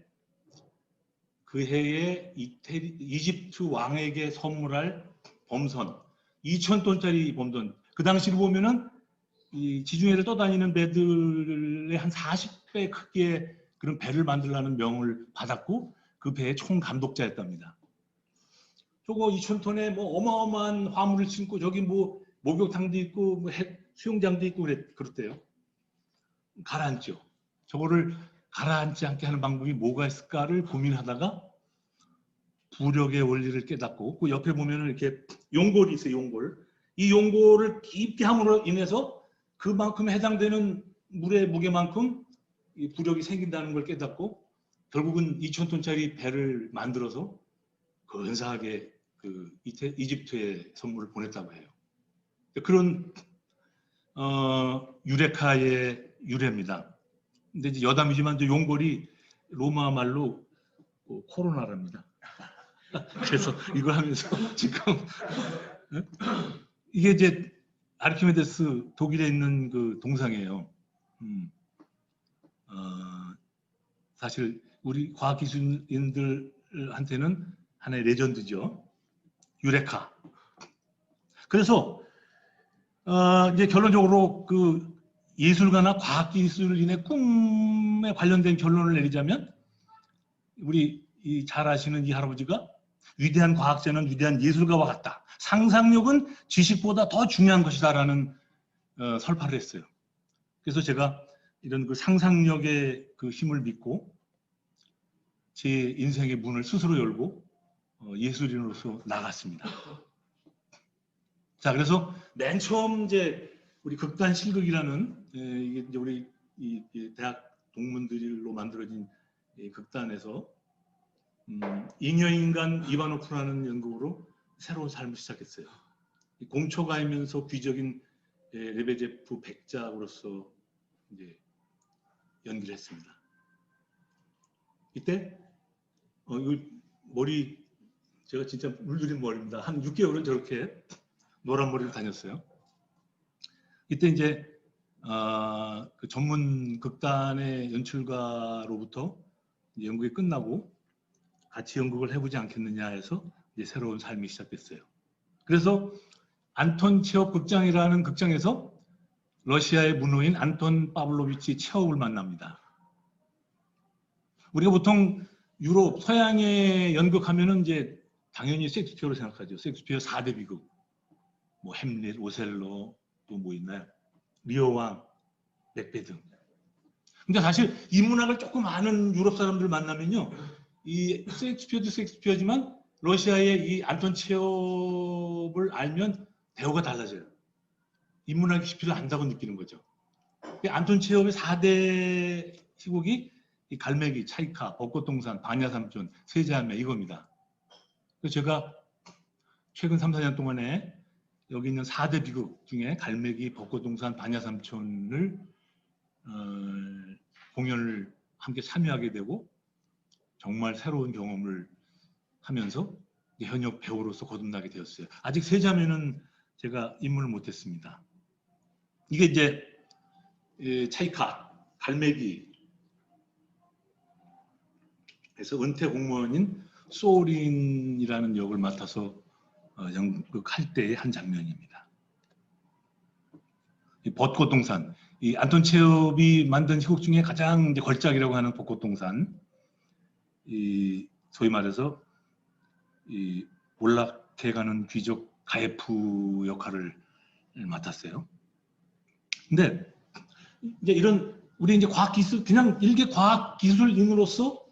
그 해에 이집트 왕에게 선물할 범선 2,000톤짜리 범선. 그 당시로 보면은 이 지중해를 떠다니는 배들의 한 40배 크기의 그런 배를 만들라는 명을 받았고 그 배의 총 감독자였답니다. 저거 2,000톤에 뭐 어마어마한 화물을 싣고 저기 뭐 목욕탕도 있고 뭐 수영장도 있고 그랬대요. 가라앉죠. 저거를 가라앉지 않게 하는 방법이 뭐가 있을까를 고민하다가 부력의 원리를 깨닫고 그 옆에 보면은 이렇게 용골이 있어요. 용골. 이 용골을 깊게 함으로 인해서 그만큼 해당되는 물의 무게만큼 이 부력이 생긴다는 걸 깨닫고 결국은 2,000톤짜리 배를 만들어서 근사하게 그 이집트에 선물을 보냈다고 해요. 그런 유레카의 유래입니다. 근데 이제 여담이지만 용골이 로마 말로 코로나랍니다. 그래서 이걸 하면서 지금 이게 이제 아르키메데스 독일에 있는 그 동상이에요. 사실 우리 과학기술인들한테는 하나의 레전드죠. 유레카. 그래서 이제 결론적으로 그 예술가나 과학기술인의 꿈에 관련된 결론을 내리자면 우리 잘 아시는 이 할아버지가 위대한 과학자는 위대한 예술가와 같다. 상상력은 지식보다 더 중요한 것이다라는 설파를 했어요. 그래서 제가 이런 그 상상력의 그 힘을 믿고 제 인생의 문을 스스로 열고 예술인으로서 나갔습니다. 자, 그래서 맨 처음 이제 우리 극단 실극이라는 이게 이제 우리 이 대학 동문들로 만들어진 극단에서 잉여인간 이바노프라는 연극으로 새로운 삶을 시작했어요. 공초가이면서 귀적인 레베제프 백작으로서 이제 연기를 했습니다. 이때 이거 머리 제가 진짜 물들인 머리입니다. 한 6개월은 저렇게 노란 머리를 다녔어요. 이때 이제 그 전문 극단의 연출가로부터 이제 연극이 끝나고 같이 연극을 해보지 않겠느냐 해서 이제 새로운 삶이 시작됐어요. 그래서 안톤 체홉 극장이라는 극장에서 러시아의 문호인 안톤 파블로비치 체홉을 만납니다. 우리가 보통 유럽 서양의 연극하면은 이제 당연히 셰익스피어로 생각하죠. 셰익스피어 4대 비극, 뭐 햄릿, 오셀로, 또 뭐 있나요? 리어왕, 맥베드. 근데 사실 이 문학을 조금 아는 유럽 사람들 만나면요, 이 셰익스피어도 셰익스피어지만 러시아의 이 안톤 체홉을 알면 배우가 달라져요. 인문학 깊이를 안다고 느끼는 거죠. 안톤 체홉의 4대 희곡이 이 갈매기, 차이카, 벚꽃동산, 반야삼촌, 세자매 이겁니다. 그래서 제가 최근 3, 4년 동안에 여기 있는 4대 비극 중에 갈매기, 벚꽃동산, 반야삼촌을 공연을 함께 참여하게 되고 정말 새로운 경험을 하면서 현역 배우로서 거듭나게 되었어요. 아직 세자매는 제가 입문을 못했습니다. 이게 이제 차이카, 갈매기 에서 은퇴 공무원인 소린이라는 역을 맡아서 연극할 때의 한 장면입니다. 이 벚꽃동산, 이 안톤 체홉이 만든 희곡 중에 가장 이제 걸작이라고 하는 벚꽃동산, 이 소위 말해서 이 몰락해가는 귀족 가예프 역할을 맡았어요. 근데 이제 이런 우리 이제 과학기술 그냥 일개 과학기술인으로서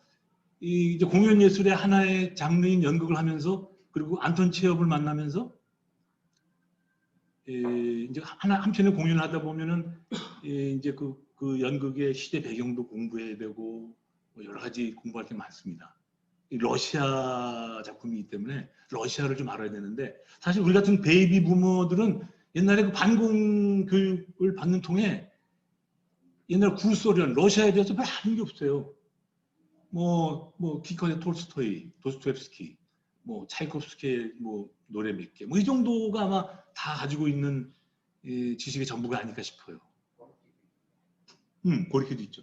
이 이제 공연 예술의 하나의 장르인 연극을 하면서 그리고 안톤 체홉을 만나면서 이제 한편의 공연을 하다 보면은 이제 그 연극의 시대 배경도 공부해야 되고 뭐 여러 가지 공부할 게 많습니다. 러시아 작품이기 때문에 러시아를 좀 알아야 되는데 사실 우리 같은 베이비 부모들은 옛날에 그 반공 교육을 받는 통에 옛날 구소련 러시아에 대해서 별 아는 게 없어요. 뭐 기커의 톨스토이, 도스토옙스키, 뭐 차이콥스키의 뭐 노래 몇 개, 뭐 이 정도가 아마 다 가지고 있는 지식의 전부가 아닐까 싶어요. 고리키도 있죠.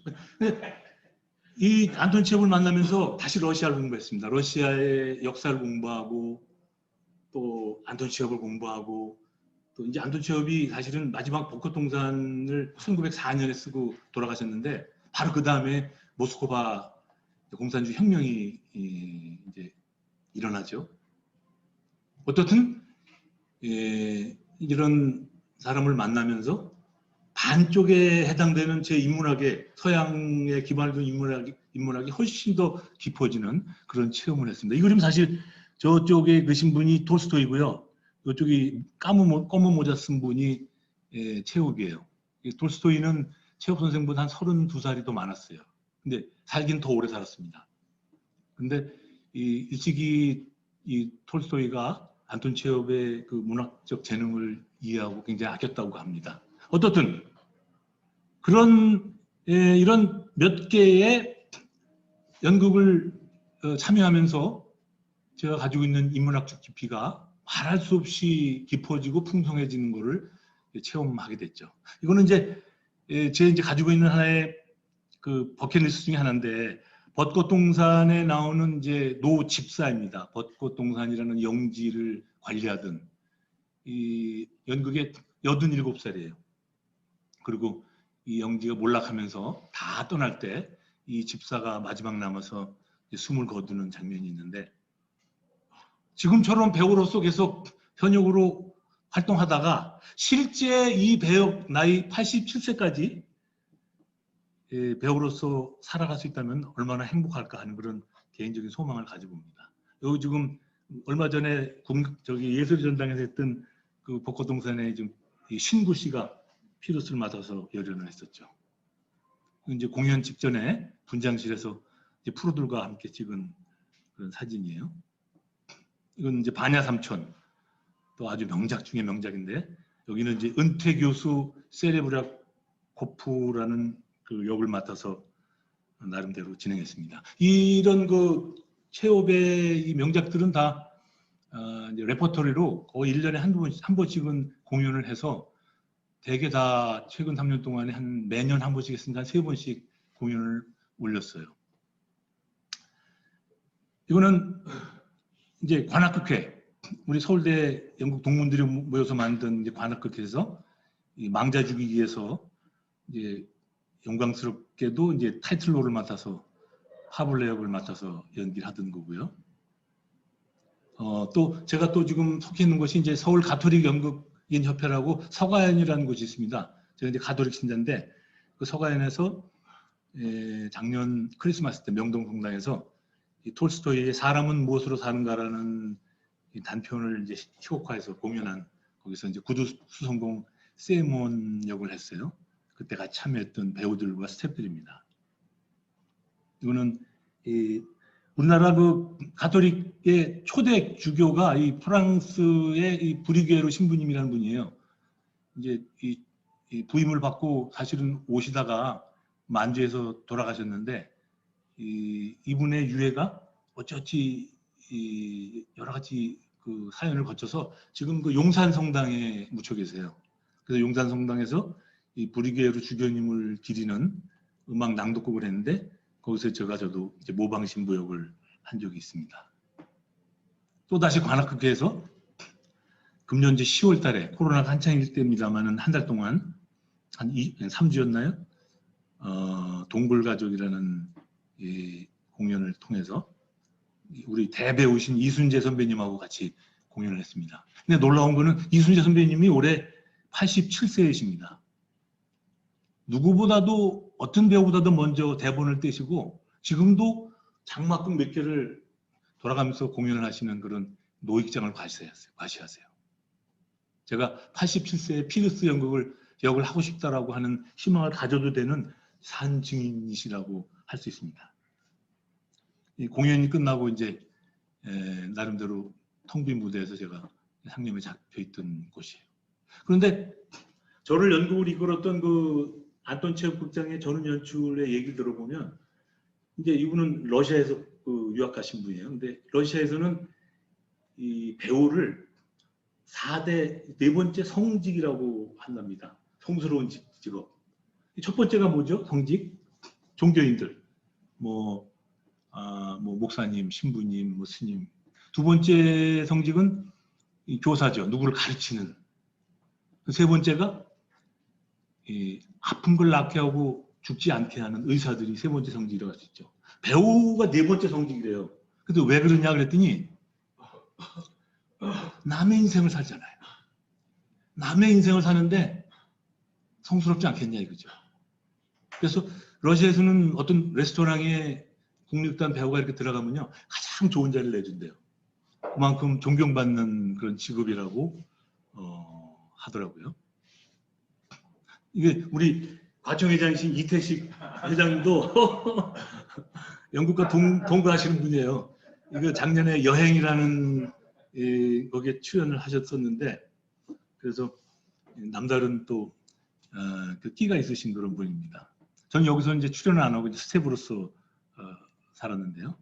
이 안톤 체홉을 만나면서 다시 러시아를 공부했습니다. 러시아의 역사를 공부하고 또 안톤 체홉을 공부하고 또 이제 안톤 체홉이 사실은 마지막 벚꽃동산을 1904년에 쓰고 돌아가셨는데 바로 그 다음에 모스크바 공산주의 혁명이 이제 일어나죠. 어떻든 이런 사람을 만나면서 반쪽에 해당되는 제 인문학의 서양에 기반을 둔 인문학이 훨씬 더 깊어지는 그런 체험을 했습니다. 이 그림 사실 저쪽에 계신 분이 톨스토이고요. 이쪽이 검은 모자 쓴 분이 체홉이에요. 톨스토이는 체홉 선생보다 한 32살이 더 많았어요. 근데 살긴 더 오래 살았습니다. 근데 일찍이 이 톨스토이가 안톤 체홉의 그 문학적 재능을 이해하고 굉장히 아꼈다고 합니다. 어떻든 그런 이런 몇 개의 연극을 참여하면서 제가 가지고 있는 인문학적 깊이가 말할 수 없이 깊어지고 풍성해지는 것을 체험하게 됐죠. 이거는 이제 제 이제 가지고 있는 하나의 그 버킷리스트 중에 하나인데 벚꽃동산에 나오는 이제 노 집사입니다. 벚꽃동산이라는 영지를 관리하던 이 연극의 87살이에요. 그리고 이 영지가 몰락하면서 다 떠날 때 이 집사가 마지막 남아서 숨을 거두는 장면이 있는데 지금처럼 배우로서 계속 현역으로 활동하다가 실제 이 배역 나이 87세까지 배우로서 살아갈 수 있다면 얼마나 행복할까 하는 그런 개인적인 소망을 가져봅니다. 여기 지금 얼마 전에 저기 예술의 전당에서 했던 그 벚꽃동산에 지금 신구 씨가 피루스를 맡아서 열연을 했었죠. 이제 공연 직전에 분장실에서 이제 프로들과 함께 찍은 그런 사진이에요. 이건 이제 반야삼촌, 또 아주 명작 중에 명작인데 여기는 이제 은퇴 교수 세레브라코프라는 그 역을 맡아서 나름대로 진행했습니다. 이런 그 최후의 이 명작들은 다 이제 레퍼토리로 거의 1년에 한 번씩은 공연을 해서 대개 다 최근 3년 동안에 매년 한 번씩 했으니까 한 3번씩 공연을 올렸어요. 이거는 이제 관악극회, 우리 서울대 영국 동문들이 모여서 만든 이제 관악극회에서 이 망자 죽이기에서 이제 영광스럽게도 이제 타이틀롤을 맡아서 하블레 역을 맡아서 연기를 하던 거고요. 또 제가 또 지금 속해 있는 곳이 이제 서울 가톨릭 연극인 협회라고 서가연이라는 곳이 있습니다. 제가 이제 가톨릭 신자인데 그 서가연에서 작년 크리스마스 때 명동성당에서 이 톨스토이의 사람은 무엇으로 사는가라는 이 단편을 이제 희곡화해서 공연한 거기서 이제 구두 수성공 세몬 역을 했어요. 그때 같이 참여했던 배우들과 스태프들입니다. 이거는 우리나라 그 가톨릭의 초대 주교가 이 프랑스의 이 브리게로 신부님이라는 분이에요. 이제 이 부임을 받고 사실은 오시다가 만주에서 돌아가셨는데 이분의 유해가 어찌어찌 여러 가지 그 사연을 거쳐서 지금 그 용산 성당에 묻혀 계세요. 그래서 용산 성당에서 이 브리게로 주교님을 기리는 음악 낭독곡을 했는데 거기서 저도 이제 모방 신부 역을 한 적이 있습니다. 또 다시 관악극회에서 금년 이제 10월 달에 코로나가 한창일 때입니다만은 한 달 동안 한 3주였나요? 동굴가족이라는 이 공연을 통해서 우리 대배우신 이순재 선배님하고 같이 공연을 했습니다. 근데 놀라운 거는 이순재 선배님이 올해 87세이십니다. 누구보다도 어떤 배우보다도 먼저 대본을 떼시고 지금도 장막극 몇 개를 돌아가면서 공연을 하시는 그런 노익장을 과시하세요. 제가 87세에 피르스 역을 하고 싶다라고 하는 희망을 가져도 되는 산 증인이시라고 할 수 있습니다. 이 공연이 끝나고 이제 나름대로 텅 빈 무대에서 제가 상념에 잡혀 있던 곳이에요. 그런데 저를 연극을 이끌었던 그 안톤 체흐극장의 전원 연출의 얘기를 들어보면 이제 이분은 러시아에서 그 유학하신 분이에요. 근데 러시아에서는 이 배우를 4대 네 번째 성직이라고 한답니다. 성스러운 직업. 첫 번째가 뭐죠? 성직? 종교인들. 뭐 목사님, 신부님, 뭐 스님. 두 번째 성직은 이 교사죠. 누구를 가르치는. 세 번째가 이 아픈 걸 낫게 하고 죽지 않게 하는 의사들이 세 번째 성직이라고 할 수 있죠. 배우가 네 번째 성직이래요. 근데 왜 그러냐 그랬더니 남의 인생을 살잖아요. 남의 인생을 사는데 성스럽지 않겠냐 이거죠. 그래서 러시아에서는 어떤 레스토랑에 국립단 배우가 이렇게 들어가면요 가장 좋은 자리를 내준대요. 그만큼 존경받는 그런 직업이라고 하더라고요. 이게 우리 과청회장이신 이태식 회장님도 영국과 동거하시는 분이에요. 이거 작년에 여행이라는 거기에 출연을 하셨었는데 그래서 남다른 또 그 끼가 있으신 그런 분입니다. 저는 여기서 이제 출연을 안 하고 이제 스텝으로서 살았는데요.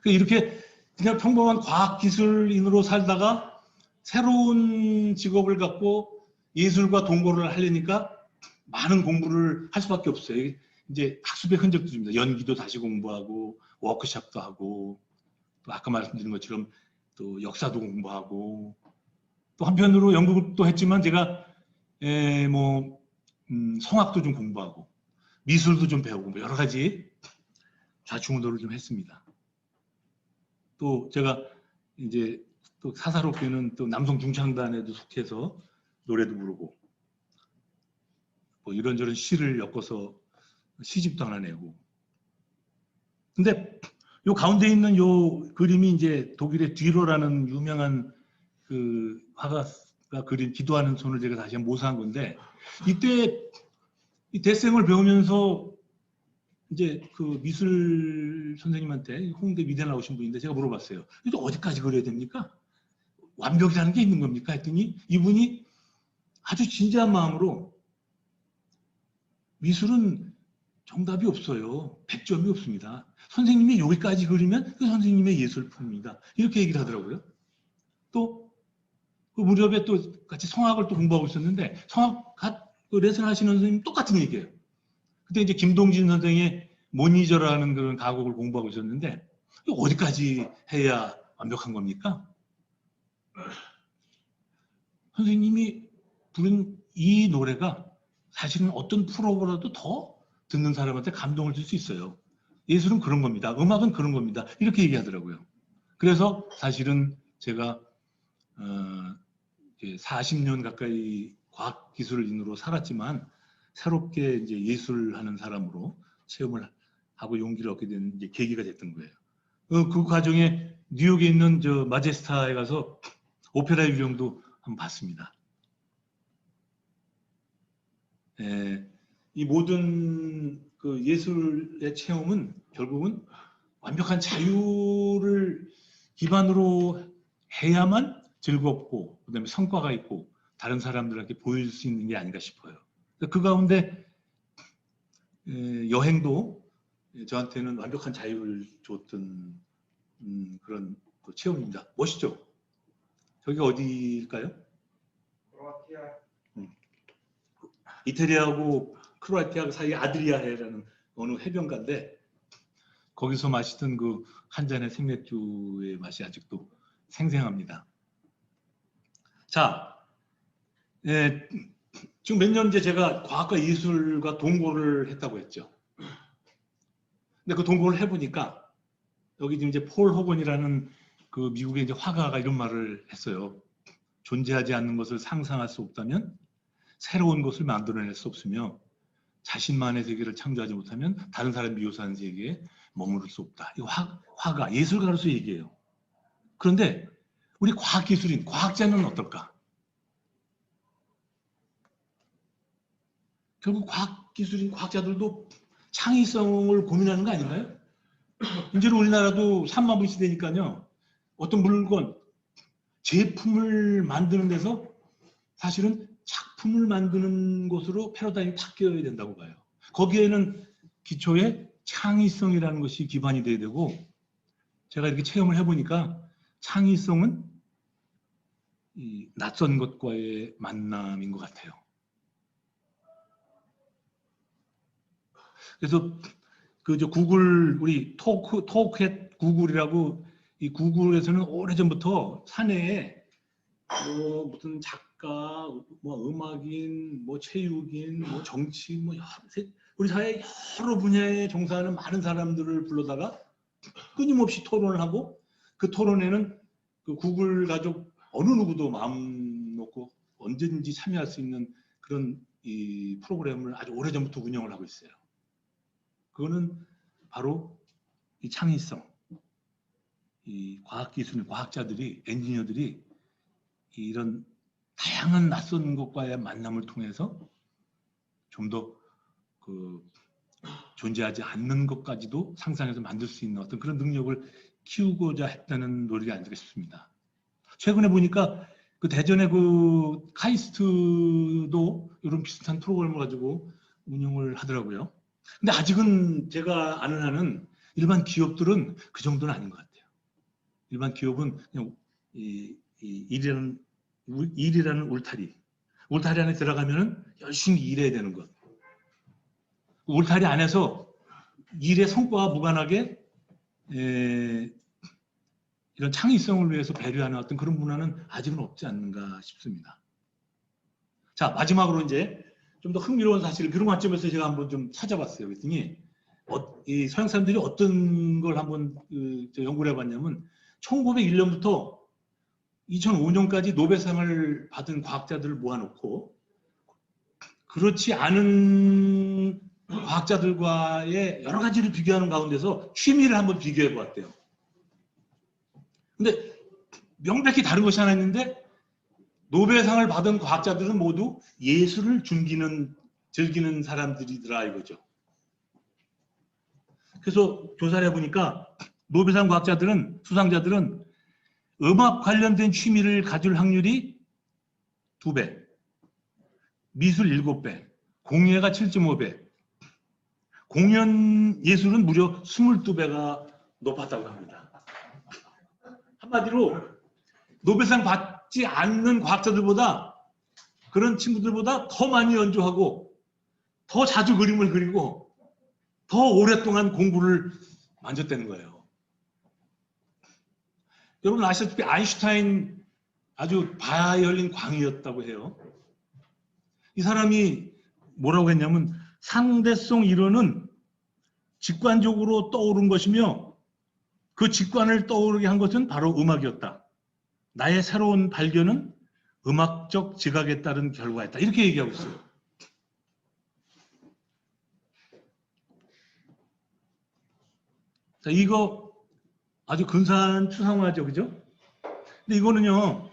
이렇게 그냥 평범한 과학기술인으로 살다가 새로운 직업을 갖고 예술과 동거를 하려니까 많은 공부를 할 수밖에 없어요. 이제 학습의 흔적들입니다. 연기도 다시 공부하고 워크숍도 하고 또 아까 말씀드린 것처럼 또 역사도 공부하고 또 한편으로 연극도 했지만 제가 성악도 좀 공부하고 미술도 좀 배우고 뭐 여러 가지 좌충우돌을 좀 했습니다. 또 제가 이제 또 사사롭게는 또 남성 중창단에도 속해서 노래도 부르고 뭐 이런저런 시를 엮어서 시집도 하나 내고. 근데 요 가운데 있는 요 그림이 이제 독일의 뒤로라는 유명한 그 화가가 그린 기도하는 손을 제가 다시 한번 모사한 건데 이때 이 대생을 배우면서 이제 그 미술 선생님한테 홍대 미대 나오신 분인데 제가 물어봤어요. 이거 어디까지 그려야 됩니까? 완벽이라는 게 있는 겁니까? 했더니 이분이 아주 진지한 마음으로 미술은 정답이 없어요. 100점이 없습니다. 선생님이 여기까지 그리면 그 선생님의 예술품입니다. 이렇게 얘기를 하더라고요. 또 그 무렵에 또 같이 성악을 또 공부하고 있었는데 성악 그 레슨 하시는 선생님 똑같은 얘기예요. 그때 이제 김동진 선생의 모니저라는 그런 가곡을 공부하고 있었는데 어디까지 해야 완벽한 겁니까? 선생님이 부른 이 노래가 사실은 어떤 프로보다도 더 듣는 사람한테 감동을 줄 수 있어요. 예술은 그런 겁니다. 음악은 그런 겁니다. 이렇게 얘기하더라고요. 그래서 사실은 제가 40년 가까이 과학기술인으로 살았지만 새롭게 이제 예술하는 사람으로 체험을 하고 용기를 얻게 된 이제 계기가 됐던 거예요. 그 과정에 뉴욕에 있는 저 마제스타에 가서 오페라 유령도 한번 봤습니다. 이 모든 그 예술의 체험은 결국은 완벽한 자유를 기반으로 해야만 즐겁고 그다음에 성과가 있고 다른 사람들한테 보여줄 수 있는 게 아닌가 싶어요. 그 가운데 여행도 저한테는 완벽한 자유를 줬던 그런 또 체험입니다. 멋있죠? 저기가 어디일까요? 크로아티아. 이태리하고 크로아티아 사이에 아드리아해라는 어느 해변가인데 거기서 마시던 그 한 잔의 생맥주의 맛이 아직도 생생합니다. 자, 지금 몇 년째 제가 과학과 예술과 동거를 했다고 했죠. 근데 그 동거를 해보니까 여기 지금 이제 폴 호건이라는 그 미국의 이제 화가가 이런 말을 했어요. 존재하지 않는 것을 상상할 수 없다면 새로운 것을 만들어낼 수 없으며 자신만의 세계를 창조하지 못하면 다른 사람이 묘사하는 세계에 머무를 수 없다. 이거 화가, 예술가로서 얘기해요. 그런데 우리 과학기술인, 과학자는 어떨까? 결국 과학기술인, 과학자들도 창의성을 고민하는 거 아닌가요? 이제는 우리나라도 3만 분 시대니까요. 어떤 물건, 제품을 만드는 데서 사실은 작품을 만드는 곳으로 패러다임이 바뀌어야 된다고 봐요. 거기에는 기초에 창의성이라는 것이 기반이 돼야 되고 제가 이렇게 체험을 해보니까 창의성은 이 낯선 것과의 만남인 것 같아요. 그래서 그 저 구글 우리 토크햇 구글이라고 이 구글에서는 오래전부터 사내에 뭐 무슨 작가, 뭐 음악인, 뭐 체육인, 뭐 정치, 뭐 우리 사회 여러 분야에 종사하는 많은 사람들을 불러다가 끊임없이 토론을 하고 그 토론에는 그 구글 가족 어느 누구도 마음 놓고 언제든지 참여할 수 있는 그런 이 프로그램을 아주 오래전부터 운영을 하고 있어요. 그거는 바로 이 창의성, 이 과학기술, 과학자들이, 엔지니어들이 이런 다양한 낯선 것과의 만남을 통해서 좀 더 그 존재하지 않는 것까지도 상상해서 만들 수 있는 어떤 그런 능력을 키우고자 했다는 논리가 아닐까 싶습니다. 최근에 보니까 그 대전의 그 카이스트도 이런 비슷한 프로그램을 가지고 운영을 하더라고요. 근데 아직은 제가 아는 한은 일반 기업들은 그 정도는 아닌 것 같아요. 일반 기업은 그냥 일이라는 울타리 안에 들어가면은 열심히 일해야 되는 것. 울타리 안에서 일의 성과와 무관하게 이런 창의성을 위해서 배려하는 어떤 그런 문화는 아직은 없지 않는가 싶습니다. 자, 마지막으로 이제 좀 더 흥미로운 사실을 그런 관점에서 제가 한번 좀 찾아봤어요. 그랬더니 이 서양 사람들이 어떤 걸 한번 연구를 해봤냐면 1901년부터 2005년까지 노벨상을 받은 과학자들을 모아놓고 그렇지 않은 과학자들과의 여러 가지를 비교하는 가운데서 취미를 한번 비교해 보았대요. 근데 명백히 다른 것이 하나 있는데 노벨상을 받은 과학자들은 모두 예술을 즐기는 사람들이더라 이거죠. 그래서 조사를 해보니까 노벨상 과학자들은, 수상자들은 음악 관련된 취미를 가질 확률이 2배, 미술 7배, 공예가 7.5배, 공연 예술은 무려 22배가 높았다고 합니다. 한마디로 노벨상 받지 않는 과학자들보다 그런 친구들보다 더 많이 연주하고 더 자주 그림을 그리고 더 오랫동안 공부를 만졌다는 거예요. 여러분 아시다시피 아인슈타인 아주 바이올린 광이었다고 해요. 이 사람이 뭐라고 했냐면 상대성 이론은 직관적으로 떠오른 것이며 그 직관을 떠오르게 한 것은 바로 음악이었다. 나의 새로운 발견은 음악적 지각에 따른 결과였다. 이렇게 얘기하고 있어요. 자, 이거 아주 근사한 추상화죠, 그죠? 근데 이거는요,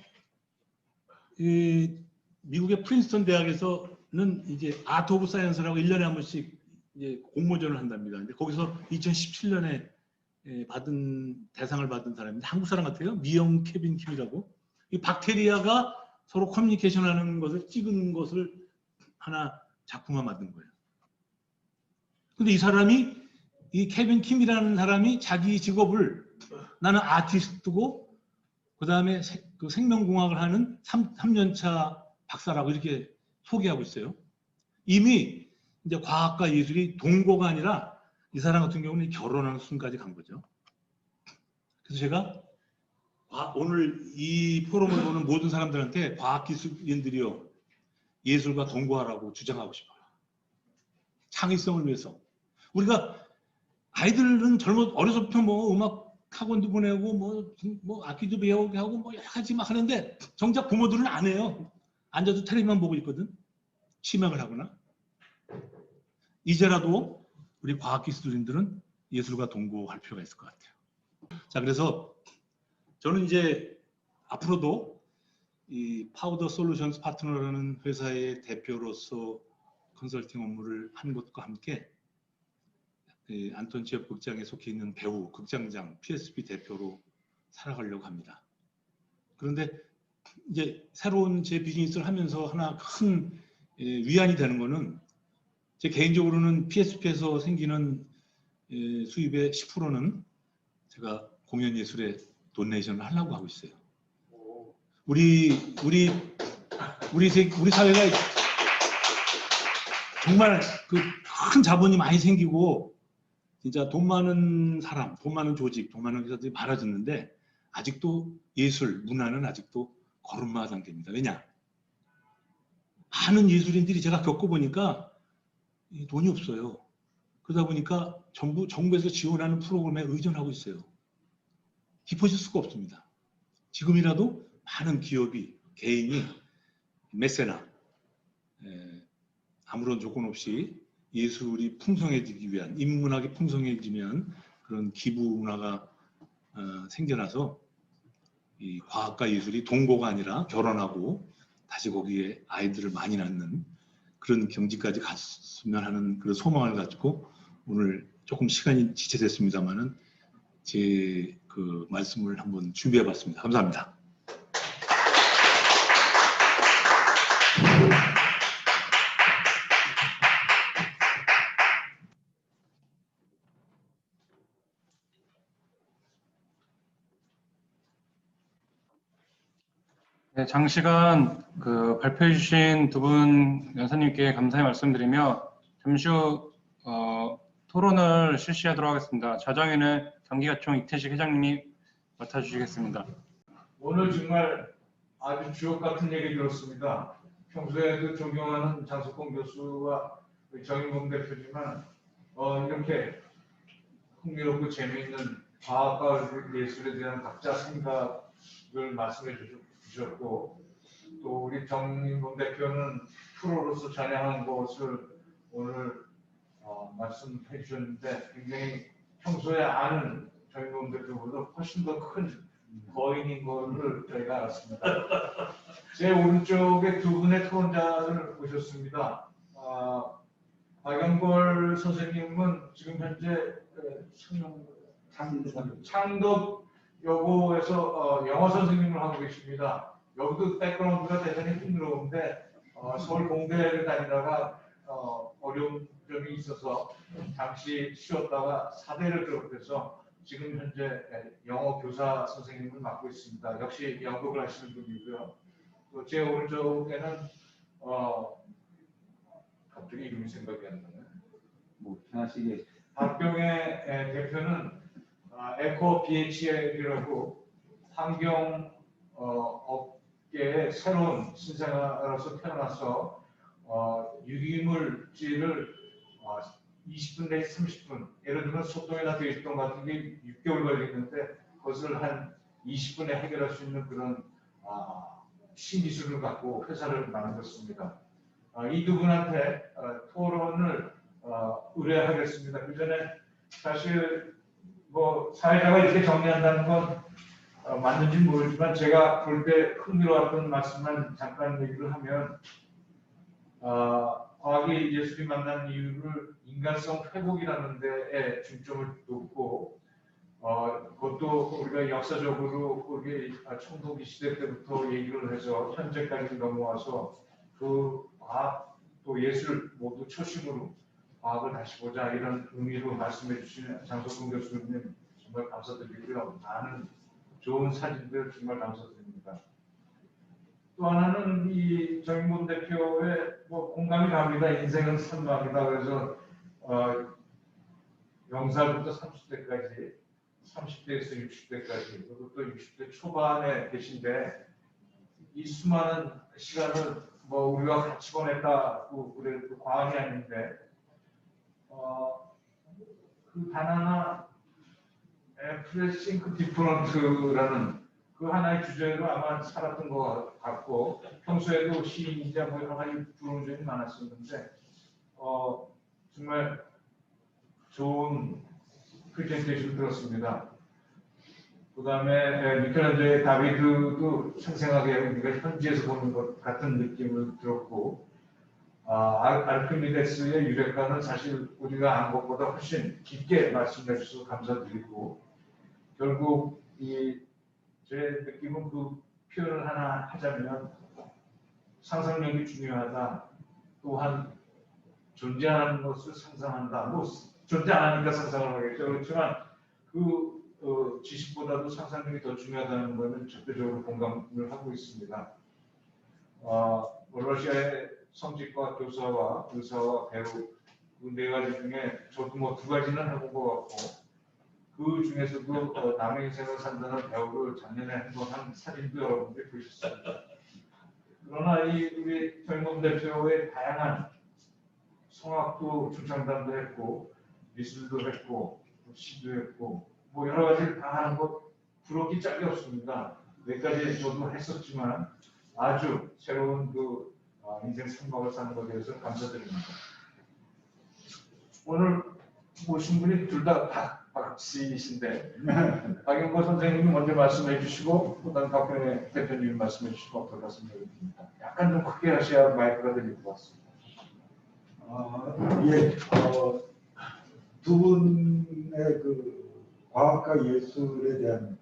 이 미국의 프린스턴 대학에서는 이제 아트 오브 사이언스라고 1년에 한 번씩 이제 공모전을 한답니다. 근데 거기서 2017년에 대상을 받은 사람인데 한국 사람 같아요. 미영 케빈 킴이라고. 이 박테리아가 서로 커뮤니케이션하는 것을 찍은 것을 하나 작품화 만든 거예요. 근데 이 케빈 킴이라는 사람이 자기 직업을 나는 아티스트고 그 다음에 그 생명공학을 하는 3년차 박사라고 이렇게 소개하고 있어요. 이미 이제 과학과 예술이 동거가 아니라 이 사람 같은 경우는 결혼하는 순간까지 간 거죠. 그래서 제가 오늘 이 포럼을 보는 모든 사람들한테 과학기술인들이요, 예술과 동거하라고 주장하고 싶어요. 창의성을 위해서. 우리가 아이들은 어려서부터 뭐 음악 학원도 보내고 뭐 악기도 배우게 하고 뭐 여러 가지 막 하는데 정작 부모들은 안 해요. 앉아서 텔레비만 보고 있거든. 치맥을 하거나. 이제라도 우리 과학기술인들은 예술과 동거할 필요가 있을 것 같아요. 자, 그래서 저는 이제 앞으로도 이 파우더 솔루션스 파트너라는 회사의 대표로서 컨설팅 업무를 한 것과 함께 안톤 체홉 극장에 속해 있는 배우, 극장장, PSP 대표로 살아가려고 합니다. 그런데 이제 새로운 제 비즈니스를 하면서 하나 큰 위안이 되는 거는 제 개인적으로는 PSP에서 생기는 수입의 10%는 제가 공연 예술에 도네이션을 하려고 하고 있어요. 우리 사회가 정말 그 큰 자본이 많이 생기고 진짜 돈 많은 사람, 돈 많은 조직, 돈 많은 회사들이 많아졌는데 아직도 예술, 문화는 아직도 걸음마 단계입니다. 왜냐? 많은 예술인들이 제가 겪어보니까 돈이 없어요. 그러다 보니까 전부 정부에서 지원하는 프로그램에 의존하고 있어요. 깊어질 수가 없습니다. 지금이라도 많은 기업이, 개인이 메세나 아무런 조건 없이 예술이 풍성해지기 위한, 인문학이 풍성해지면 그런 기부 문화가 생겨나서 이 과학과 예술이 동거가 아니라 결혼하고 다시 거기에 아이들을 많이 낳는 그런 경지까지 갔으면 하는 그런 소망을 가지고 오늘 조금 시간이 지체됐습니다만은 제 그 말씀을 한번 준비해봤습니다. 감사합니다. 네, 장시간 발표해 주신 두 분 연사님께 감사의 말씀드리며 잠시 후 토론을 실시하도록 하겠습니다. 자정에는 경기가총 이태식 회장님이 맡아주시겠습니다. 오늘 정말 아주 주옥 같은 얘기 들었습니다. 평소에도 존경하는 장석권 교수와 정인범 대표지만 이렇게 흥미롭고 재미있는 과학과 예술에 대한 각자 생각을 말씀해 주셨고 또 우리 정인범 대표는 프로로서 전향한 것을 오늘 말씀해 주셨는데 굉장히 평소에 아는 정인범 대표보다 훨씬 더 큰 거인인 것을 저희가 알았습니다. 제 오른쪽에 두 분의 토론자를 모셨습니다. 박영걸 선생님은 지금 현재 창덕여고에서 영어 선생님을 하고 계십니다. 여기도 백그라운드가 대단히 힘들었는데 서울 공대를 다니다가 어려운 점이 있어서 잠시 쉬었다가 사대를 졸업해서 지금 현재 영어 교사 선생님을 맡고 있습니다. 역시 연극을 하시는 분이고요. 또 제 오른쪽에는 갑자기 이름이 생각이 안 나네. 뭐 편하시게. 박병의 대표는 에코 BHL이라고 환경 업계의 새로운 신생아로서 태어나서 유기물질을 20분 내지 30분, 예를 들면 속도에나 대입동 같은 게 6개월 걸리는데 그것을 한 20분에 해결할 수 있는 그런 신기술을 갖고 회사를 만들었습니다. 이 두 분한테 토론을 의뢰하겠습니다. 그 전에 사실 뭐 사회자가 이렇게 정리한다는 건 맞는지 모르지만 제가 볼 때 흥미로웠던 말씀만 잠깐 얘기를 하면 과학이 예술이 만난 이유를 인간성 회복이라는 데에 중점을 뒀고 그것도 우리가 역사적으로 우리 청동기 시대 때부터 얘기를 해서 현재까지 넘어와서 그 과학 또 예술 모두 초심으로 과학을 다시 보자 이런 의미로 말씀해 주신 장석근 교수님 정말 감사드리고요. 많은 좋은 사진들 정말 감사드립니다. 또 하나는 이 정인곤 대표의 공감이 갑니다. 인생은 선박이다. 그래서 영살부터 30대까지 30대에서 60대까지 그리고 또 60대 초반에 계신데 이 수많은 시간을 우리가 같이 보냈다고 그래도 과언이 아닌데 그 단 하나 프레싱크 디퍼런트라는 그 하나의 주제로 아마 살았던 것 같고 평소에도 시인이자 여러 가지 부르는 점이 많았었는데 정말 좋은 프레젠테이션 들었습니다. 그 다음에 미켈란젤로의 다비드도 생생하게 우리가 현지에서 보는 것 같은 느낌을 들었고 아르키미데스의 유력가는 사실 우리가 안 것보다 훨씬 깊게 말씀해 주셔서 감사드리고 결국 제 느낌은 그 표현을 하나 하자면 상상력이 중요하다. 또한 존재하는 것을 상상한다. 존재 안 하니까 상상을 하겠죠. 그렇지만 지식보다도 상상력이 더 중요하다는 것은 적극적으로 공감을 하고 있습니다. 러시아의 성직과 교사와 의사와 배우 그 네 가지 중에 저도 두 가지는 해본 것 같고 그 중에서도 남의 인생을 산다는 배우를 작년에 한 사진도 여러분들이 보셨습니다. 그러나 우리 정인곤 대표의 다양한 성악도 중창단도 했고 미술도 했고 시도 했고 여러 가지를 다 하는 것 부럽기 짝이 없습니다. 몇 가지 저도 했었지만 아주 새로운 인생 선박을 사는 것에 대해서 감사드립니다. 오늘 모신 분이 둘 다 박씨이신데 박영거 선생님이 먼저 말씀해 주시고 그다음 박병의 대표님이 말씀해 주시고 어떨까 생각이 듭니다. 약간 좀 크게 하셔야 마이크가 들릴 것 같습니다. 예, 두 분의 과학과 예술에 대한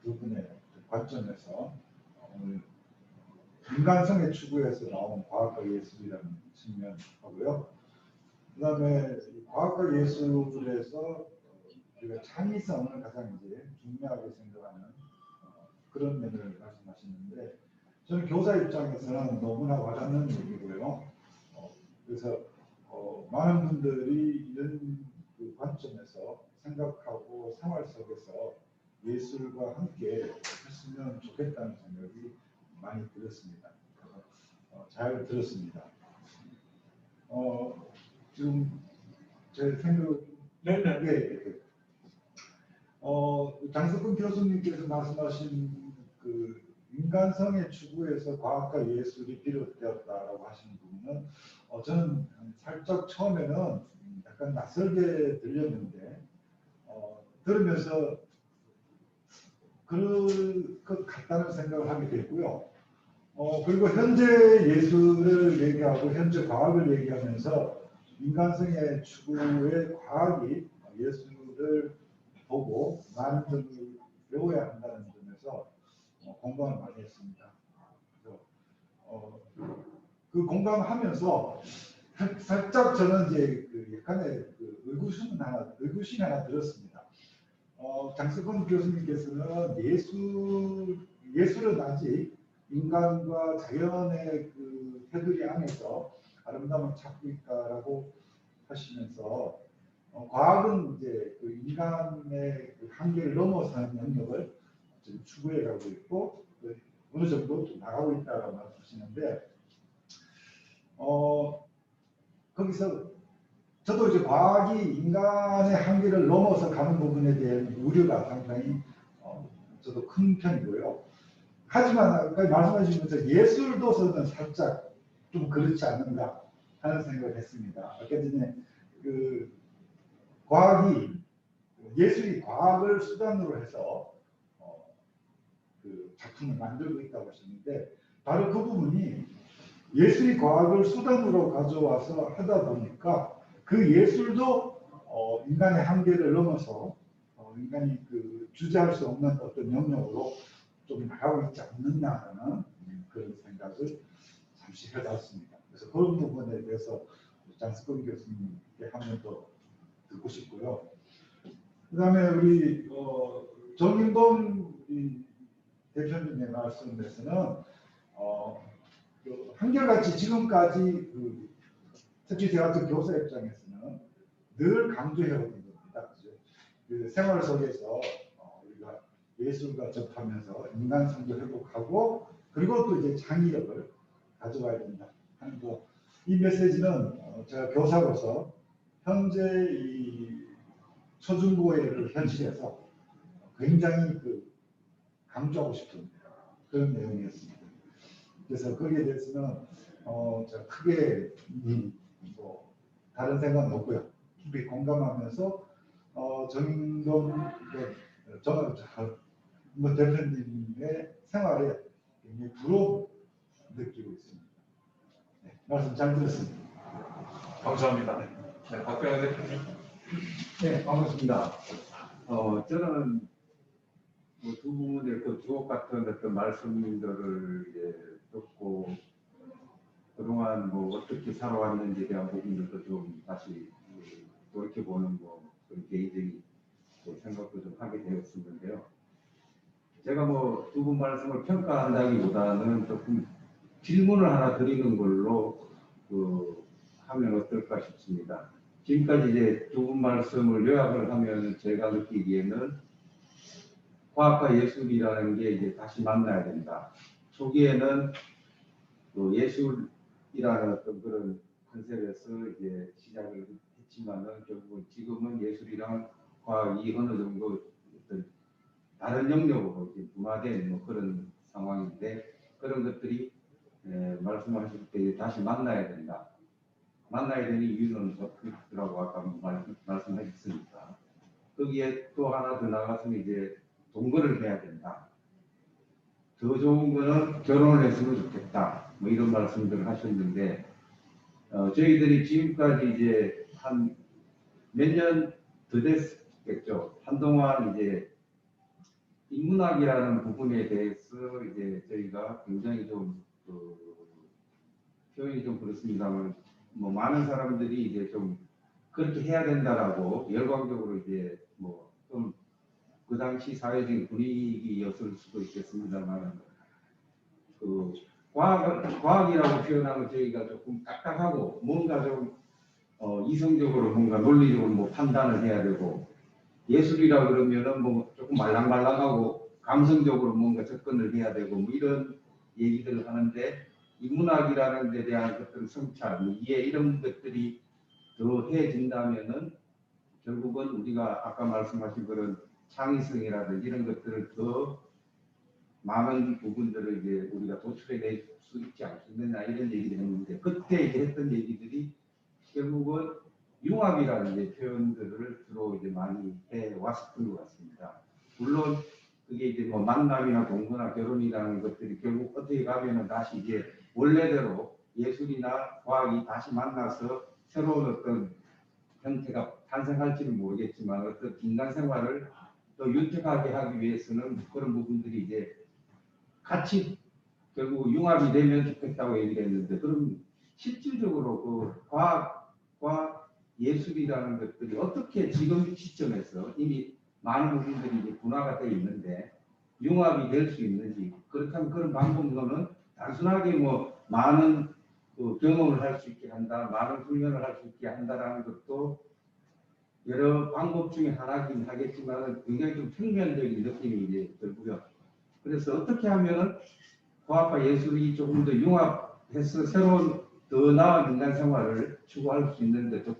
두 분의 관점에서 오늘 인간성의 추구에서 나온 과학과 예술이라는 측면하고요. 그다음에 과학과 예술에서 우리가 창의성을 가장 중요하게 생각하는 그런 면을 말씀하시는데 저는 교사 입장에서는 너무나 와닿는 얘기고요. 그래서 많은 분들이 이런 관점에서 생각하고 생활 속에서 예술과 함께 했으면 좋겠다는 생각이 많이 들었습니다. 잘 들었습니다. 지금 제 생각 네. 장석근 교수님께서 말씀하신 인간성의 추구에서 과학과 예술이 비롯되었다라고 하시는 부분은 저는 살짝 처음에는 약간 낯설게 들렸는데 들으면서 그 같다는 생각을 하게 됐고요. 그리고 현재 예술을 얘기하고 현재 과학을 얘기하면서 인간성의 추구의 과학이 예술을 보고 많은 점을 배워야 한다는 점에서 공감을 많이 했습니다. 그래서 그 공감하면서 살짝 저는 이제 그 약간의 그 의구심 하나 들었습니다. 장석원 교수님께서는 예술은 아직 인간과 자연의 그 테두리 안에서 아름다움을 찾고 있다라고 하시면서 과학은 이제 그 인간의 그 한계를 넘어서는 영역을 지금 추구해 가고 있고 어느 정도 좀 나가고 있다라고 말씀하시는데 거기서 저도 이제 과학이 인간의 한계를 넘어서 가는 부분에 대한 우려가 상당히 저도 큰 편이고요. 하지만 아까 말씀하신 것처럼 예술도 저는 살짝 좀 그렇지 않는가 하는 생각을 했습니다. 아까 전에 그 예술이 과학을 수단으로 해서 그 작품을 만들고 있다고 하셨는데 바로 그 부분이 예술이 과학을 수단으로 가져와서 하다 보니까 그 예술도 인간의 한계를 넘어서 인간이 그 주재할 수 없는 어떤 영역으로 좀 나가고 있지 않느냐라는 그런 생각을 잠시 해봤습니다. 그래서 그런 부분에 대해서 장석권 교수님께 한 번 더 듣고 싶고요. 그 다음에 우리 정인범 대표님의 말씀에서는 한결같이 지금까지 특히 제가 같은 교사 입장에서는 늘 강조해오는 겁니다. 그 생활 속에서 우리가 예술과 접하면서 인간성도 회복하고 그리고 또 이제 창의력을 가져와야 된다 하는 이 메시지는 제가 교사로서 현재 이 초중고의 현실에서 굉장히 강조하고 싶은 그런 내용이었습니다. 그래서 거기에 대해서는 제가 크게 뭐 다른 생각은 없고요. 깊이 공감하면서 정인동 대표님의 생활에 굉장히 부러움 느끼고 있습니다. 네, 말씀 잘 들었습니다. 감사합니다. 네, 박병현 대표님. 네, 반갑습니다. 저는 두 분의 그 주옥 같은 어떤 말씀들을 듣고 그동안 어떻게 살아왔는지에 대한 부분들도 좀 다시 돌이켜보는 그런 개인적인 생각도 좀 하게 되었었는데요. 제가 두 분 말씀을 평가한다기보다는 조금 질문을 하나 드리는 걸로 하면 어떨까 싶습니다. 지금까지 이제 두 분 말씀을 요약을 하면 제가 느끼기에는 과학과 예술이라는 게 이제 다시 만나야 된다. 초기에는 예술이라는 어떤 그런 컨셉에서 이제 시작을 했지만은 결국은 지금은 예술이랑 과학이 어느 정도 어떤 다른 영역으로 이제 분화된 그런 상황인데 그런 것들이 말씀하실 때 다시 만나야 된다. 만나야 되는 이유는 어떻더라고 아까 말씀하셨으니까 거기에 또 하나 더 나가서는 이제 동거를 해야 된다. 더 좋은 거는 결혼을 했으면 좋겠다. 이런 말씀들을 하셨는데 저희들이 지금까지 이제 한 몇 년 더 됐겠죠. 한동안 이제 인문학이라는 부분에 대해서 이제 저희가 굉장히 좀 표현이 좀 그렇습니다만 많은 사람들이 이제 좀 그렇게 해야 된다라고 열광적으로 이제 좀 그 당시 사회적인 분위기였을 수도 있겠습니다만 과학이라고 표현하면 저희가 조금 딱딱하고 뭔가 좀 이성적으로 뭔가 논리적으로 판단을 해야 되고 예술이라 그러면은 조금 말랑말랑하고 감성적으로 뭔가 접근을 해야 되고 이런 얘기들을 하는데 인문학이라는 데 대한 어떤 성찰, 이해 이런 것들이 더해진다면은 결국은 우리가 아까 말씀하신 그런 창의성이라든지 이런 것들을 더 많은 부분들을 이제 우리가 도출해낼 수 있지 않겠느냐 이런 얘기를 했는데 그때 이제 했던 얘기들이 결국은 융합이라는 이제 표현들을 주로 이제 많이 해왔었던 것 같습니다. 물론 그게 이제 만남이나 동거나 결혼이라는 것들이 결국 어떻게 가면은 다시 이제 원래대로 예술이나 과학이 다시 만나서 새로운 어떤 형태가 탄생할지는 모르겠지만 어떤 인간 생활을 더 윤택하게 하기 위해서는 그런 부분들이 이제 같이 결국 융합이 되면 좋겠다고 얘기를 했는데 그럼 실질적으로 그 과학과 예술이라는 것들이 어떻게 지금 시점에서 이미 많은 부분들이 이제 분화가 되어 있는데 융합이 될 수 있는지, 그렇다면 그런 방법론은 단순하게 뭐 많은 그 경험을 할 수 있게 한다, 많은 훈련을 할 수 있게 한다라는 것도 여러 방법 중에 하나긴 하겠지만 굉장히 좀 평면적인 느낌이 이제 들고요. 그래서 어떻게 하면 과학과 예술이 조금 더 융합해서 새로운 더 나은 인간 생활을 추구할 수 있는데 좀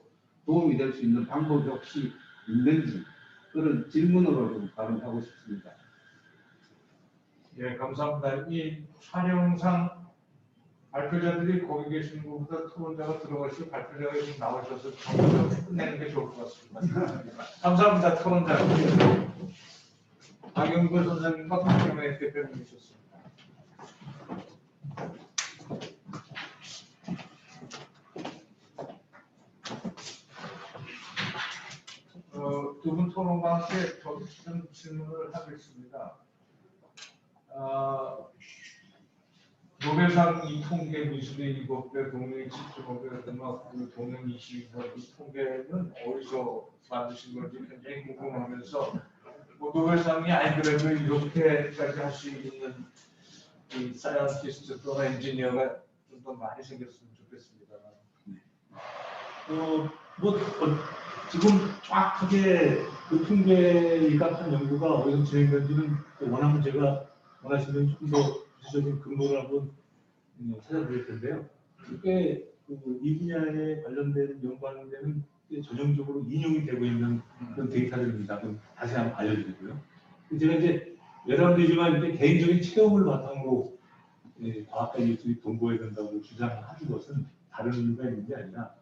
도움이 될 수 있는 방법이 혹시 있는지, 그런 질문으로 좀 발언하고 싶습니다. 예, 감사합니다. 이 촬영상 발표자들이 거기 계시는 것보다 토론자가 들어가시고 발표자가 좀 나오셔서 정리를 끝내는 게 좋을 것 같습니다. 감사합니다, 토론자. 박영근 선생님과 박경혜 대표님이셨습니다. 두 분 토론과 함께 저도 좀 질문을 하겠습니다. 노벨상 이 통계 미술의 7배, 동명의 7.5배, 음악 그 동명 22배 이 통계는 어디서 만드신 건지 굉장히 궁금하면서 뭐 노벨상이 안 그래도 이렇게까지 할 수 있는 이 사이언티스트 또는 엔지니어가 좀 더 많이 생겼으면 좋겠습니다. 지금 정확하게 그 통계에 입각한 연구가 어디서 진행된지는 원하면 제가 원하시면 조금 더 구체적인 근거를 한번 찾아드릴 텐데요. 이 분야에 관련된 연구하는 데는 전형적으로 인용이 되고 있는 그런 데이터들입니다. 그럼 다시 한번 알려드리고요. 제가 이제 여러분들이지만 이제 개인적인 체험을 바탕으로 과학과 예술이 동거해야 된다고 주장하는 것은 다른 이유가 있는 게 아니라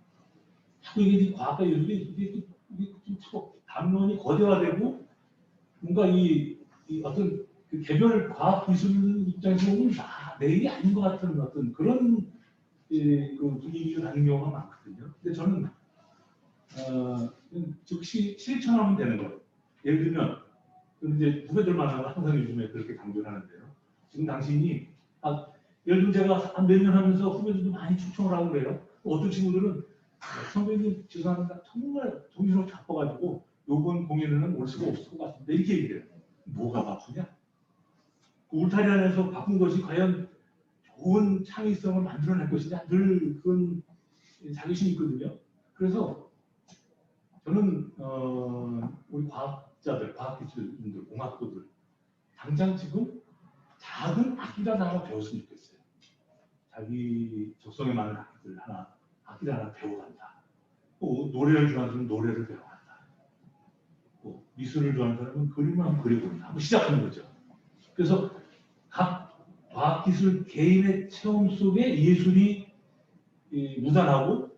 자꾸 이게 과학과 예술이 이게 좀 담론이 거대화되고 뭔가 이 어떤 그 개별 과학 기술 입장에서 보면 내 일이 아닌 것 같은 어떤 그런 그 분위기를 하는 경우가 많거든요. 근데 저는 즉시 실천하면 되는 거예요. 예를 들면 이제 후배들 만나면 항상 요즘에 그렇게 강조를 하는데요. 지금 당신이 예를 들면 제가 한 몇 년 하면서 후배들도 많이 초청을 하고 그래요. 어떤 친구들은 선배님 죄송합니다. 정말 정신없이 바빠가지고 요번 공연에는 올 수가 없을 것 같은데 이렇게 얘기해요. 뭐가 바쁘냐? 그 울타리 안에서 바쁜 것이 과연 좋은 창의성을 만들어낼 것이냐? 늘 그런 자긍심이 있거든요. 그래서 저는 우리 과학자들, 과학기술인들, 공학도들 당장 지금 작은 악기라도 하나 배웠으면 좋겠어요. 자기 적성에 맞는 악기를 하나 배워간다. 또 노래를 좋아하는 사람은 노래를 배워간다. 또 미술을 좋아하는 사람은 그림을 한번 그려본다. 한번 시작하는 거죠. 그래서 각 과학기술 개인의 체험 속에 예술이 묻어나고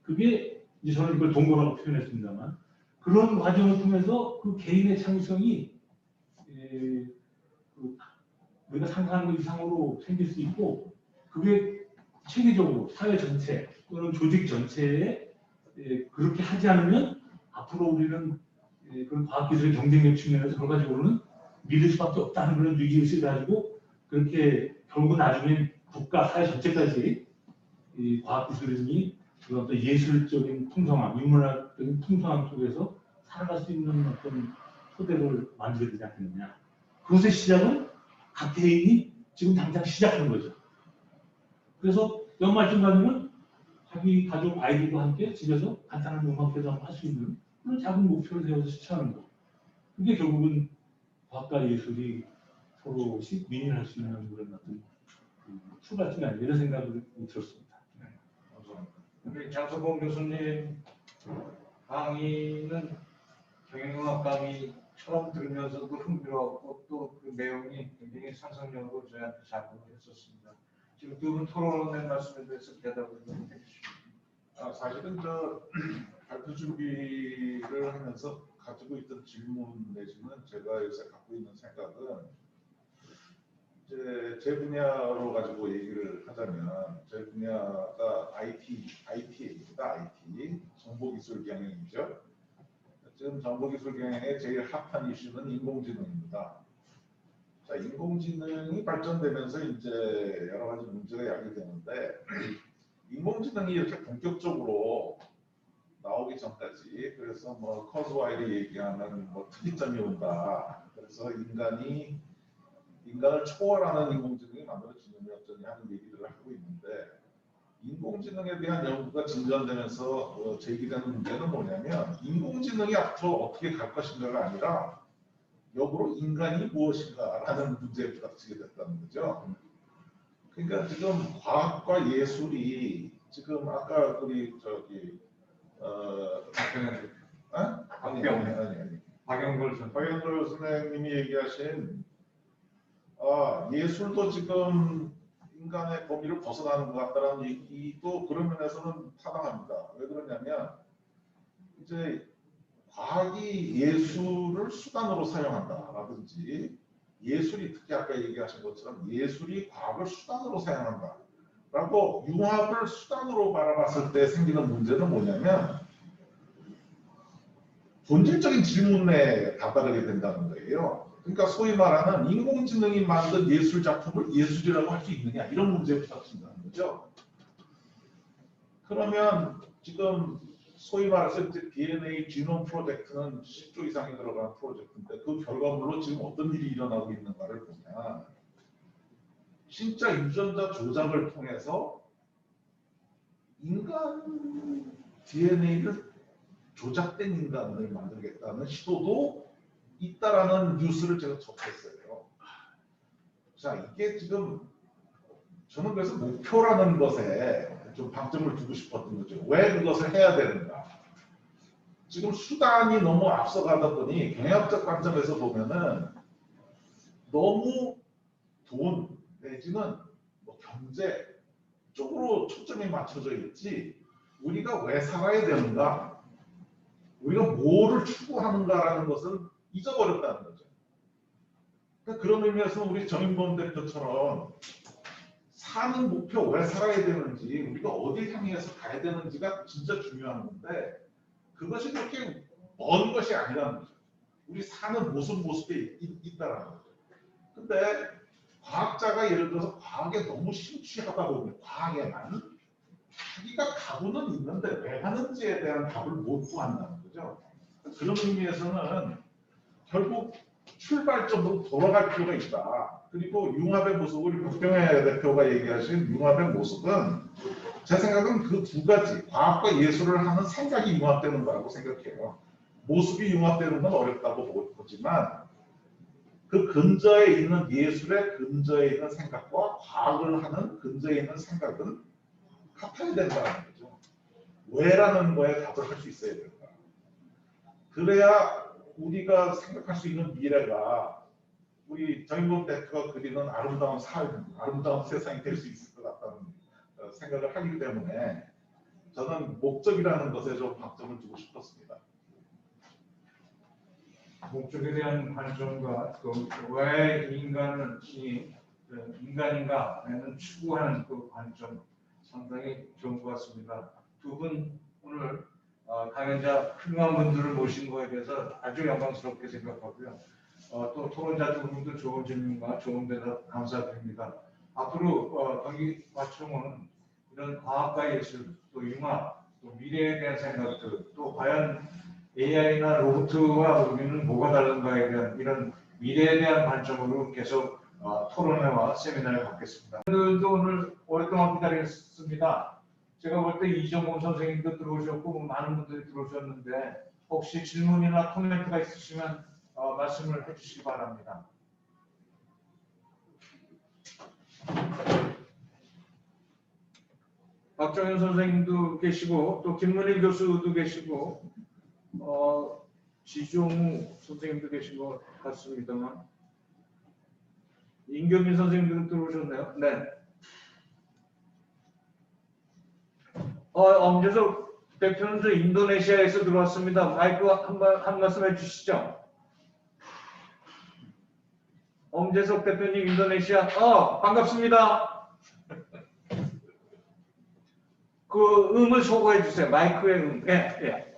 그게 이제 저는 이걸 동거라고 표현했습니다만 그런 과정을 통해서 그 개인의 창의성이 우리가 상상하는 것 이상으로 생길 수 있고 그게 체계적으로 사회 전체 또는 조직 전체에 그렇게 하지 않으면 앞으로 우리는 그런 과학기술의 경쟁력 측면에서 결과적으로는 믿을 수밖에 없다는 그런 위기의식을 가지고 그렇게 결국 나중엔 국가 사회 전체까지 이 과학기술이 그런 어떤 예술적인 풍성함, 인문학적인 풍성함 속에서 살아갈 수 있는 어떤 토대를 만들어야 되지 않겠느냐. 그것의 시작은 각 개인이 지금 당장 시작하는 거죠. 그래서 연말쯤 가면 자기 가족 아이들과 함께 집에서 간단한 음악 회담을 할 수 있는 그런 작은 목표를 세워서 실천하는 거. 그게 결국은 과학과 예술이 서로 민의할 수 있는 그런 어떤 출발점이 아니라 이런 생각을 들었습니다. 네, 감사합니다. 우리 장서봉 교수님 강의는 경영학 강의처럼 들으면서도 흥미로웠고 또 그 내용이 굉장히 상상력으로 저희한테 작용을 했었습니다. 지금 두 분 토론의 말씀에 대해서 대답을 좀 해주십시오. 사실은 발표 준비를 하면서 가지고 있던 질문 내지는 제가 요새 갖고 있는 생각은 이제 제 분야로 가지고 얘기를 하자면 제 분야가 IT입니다. IT 정보기술 경영이죠. 지금 정보기술 경영의 제일 핫한 이슈는 인공지능입니다. 자, 인공지능이 발전되면서 이제 여러 가지 문제가 야기되는데 인공지능이 이렇게 본격적으로 나오기 전까지 그래서 뭐 커즈와일이 얘기하는 뭐 특이점이 온다. 그래서 인간을 초월하는 인공지능이 만들어지는 여전히 하는 얘기들을 하고 있는데 인공지능에 대한 연구가 진전되면서 제기되는 문제는 뭐냐면 인공지능이 앞으로 어떻게 갈 것인가가 아니라 역으로 인간이 무엇인가라는 문제에 부닥치게 됐다는 거죠. 그러니까 지금 과학과 예술이 지금 아까 우리 저기 박영걸 선생님이 얘기하신 예술도 지금 인간의 범위를 벗어나는 것 같다는 얘기도 그런 면에서는 타당합니다. 왜 그러냐면 이제 과학이 예술을 수단으로 사용한다라든지 예술이 특히 아까 얘기하신 것처럼 예술이 과학을 수단으로 사용한다라고 융합을 수단으로 바라봤을 때 생기는 문제는 뭐냐면 본질적인 질문에 다다르게 된다는 거예요. 그러니까 소위 말하는 인공지능이 만든 예술 작품을 예술이라고 할 수 있느냐 이런 문제에 부닥친다는 거죠. 그러면 지금 소위 말해서 이제 DNA 지놈 프로젝트는 10조 이상이 들어간 프로젝트인데 그 결과물로 지금 어떤 일이 일어나고 있는가를 보면 진짜 유전자 조작을 통해서 인간 DNA를 조작된 인간을 만들겠다는 시도도 있다라는 뉴스를 제가 접했어요. 자, 이게 지금 저는 그래서 목표라는 것에 좀 방점을 두고 싶었던 거죠. 왜 그것을 해야 되는가? 지금 수단이 너무 앞서가다 보니 경영학적 관점에서 보면은 너무 돈 내지는 뭐 경제 쪽으로 초점이 맞춰져 있지 우리가 왜 살아야 되는가? 우리가 뭐를 추구하는가라는 것을 잊어버렸다는 거죠. 그러니까 그런 의미에서 우리 정인범 대표처럼 사는 목표 왜 살아야 되는지 우리가 어디 향해서 가야 되는지가 진짜 중요한 건데 그것이 그렇게 먼 것이 아니라는 거죠. 우리 사는 모습에 있다라는 거죠. 근데 과학자가 예를 들어서 과학에 너무 심취하다 보면 과학에만 자기가 가고는 있는데 왜 하는지에 대한 답을 못 구한다는 거죠. 그런 의미에서는 결국 출발점으로 돌아갈 필요가 있다. 그리고 융합의 모습, 우리 박병혜 대표가 얘기하신 융합의 모습은 제 생각은 그 두 가지, 과학과 예술을 하는 생각이 융합되는 거라고 생각해요. 모습이 융합되는 건 어렵다고 보지만 그 근저에 있는 예술의 근저에 있는 생각과 과학을 하는 근저에 있는 생각은 같아야 된다는 거죠. 왜라는 거에 답을 할 수 있어야 된다. 그래야 우리가 생각할 수 있는 미래가 우리 정인범 대표가 그리는 아름다운 삶, 아름다운 세상이 될 수 있을 것 같다는 생각을 하기 때문에 저는 목적이라는 것에 좀 방점을 두고 싶었습니다. 목적에 대한 관점과 또 왜 인간인가에는 추구하는 그 관점 상당히 좋은 것 같습니다. 두 분 오늘 강연자 훌륭한 분들을 모신 거에 대해서 아주 영광스럽게 생각하고요. 또 토론자 두 분도 좋은 질문과 좋은 대답 감사드립니다. 앞으로 경기과총은 이런 과학과 예술, 또 융합, 또 미래에 대한 생각들, 또 과연 AI나 로봇과 우리는 뭐가 다른가에 대한 이런 미래에 대한 관점으로 계속 토론회와 세미나를 갖겠습니다. 오늘도 오늘 오랫동안 기다렸습니다. 제가 볼 때 이정범 선생님도 들어오셨고 많은 분들이 들어오셨는데 혹시 질문이나 코멘트가 있으시면 말씀을 해주시기 바랍니다. 박정현 선생님도 계시고 또 김문일 교수도 계시고 지종우 선생님도 계신 것 같습니다만 임경민 선생님도 들어오셨네요. 네. 엄재석 대표는 저 인도네시아에서 들어왔습니다. 마이크 한 말씀 해주시죠. 엄재석 대표님 인도네시아. 반갑습니다. 그 음을 소거해 주세요. 마이크의 음. 예.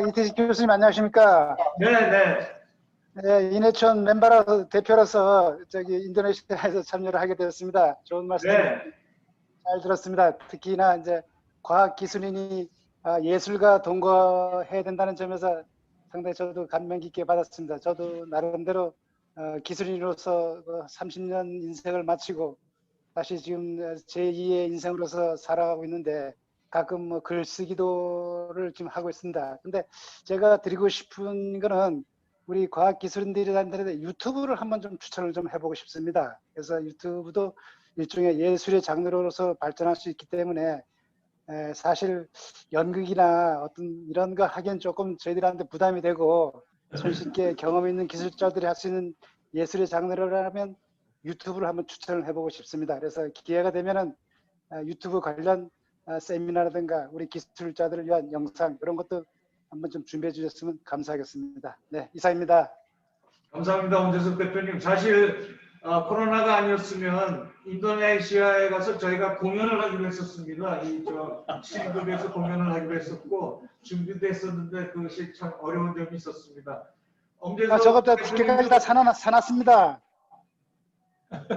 이태식 교수님 안녕하십니까? 네. 네, 이내천 멤버로 대표로서 저기 인도네시아에서 참여를 하게 되었습니다. 좋은 말씀 네. 잘 들었습니다. 특히나 이제 과학기술인이 예술과 동거해야 된다는 점에서 상당히 저도 감명 깊게 받았습니다. 저도 나름대로 기술인으로서 30년 인생을 마치고 다시 지금 제2의 인생으로서 살아가고 있는데 가끔 뭐 글쓰기도를 지금 하고 있습니다. 근데 제가 드리고 싶은 거는 우리 과학기술인들한테 유튜브를 한번 좀 추천을 좀 해보고 싶습니다. 그래서 유튜브도 일종의 예술의 장르로서 발전할 수 있기 때문에 사실 연극이나 어떤 이런 거 하기엔 조금 저희들한테 부담이 되고 손쉽게 경험 있는 기술자들이 할 수 있는 예술의 장르라면 유튜브를 한번 추천을 해보고 싶습니다. 그래서 기회가 되면은 유튜브 관련 세미나라든가 우리 기술자들을 위한 영상 이런 것도 한번 좀 준비해 주셨으면 감사하겠습니다. 네, 이상입니다. 감사합니다. 원재석 대표님. 사실 코로나가 아니었으면 인도네시아에 가서 저희가 공연을 하기로 했었습니다. 시립급에서 공연을 하기로 했었고 준비도 했었는데 그것이 참 어려운 점이 있었습니다. 저것 다 티켓까지 다 사놨습니다.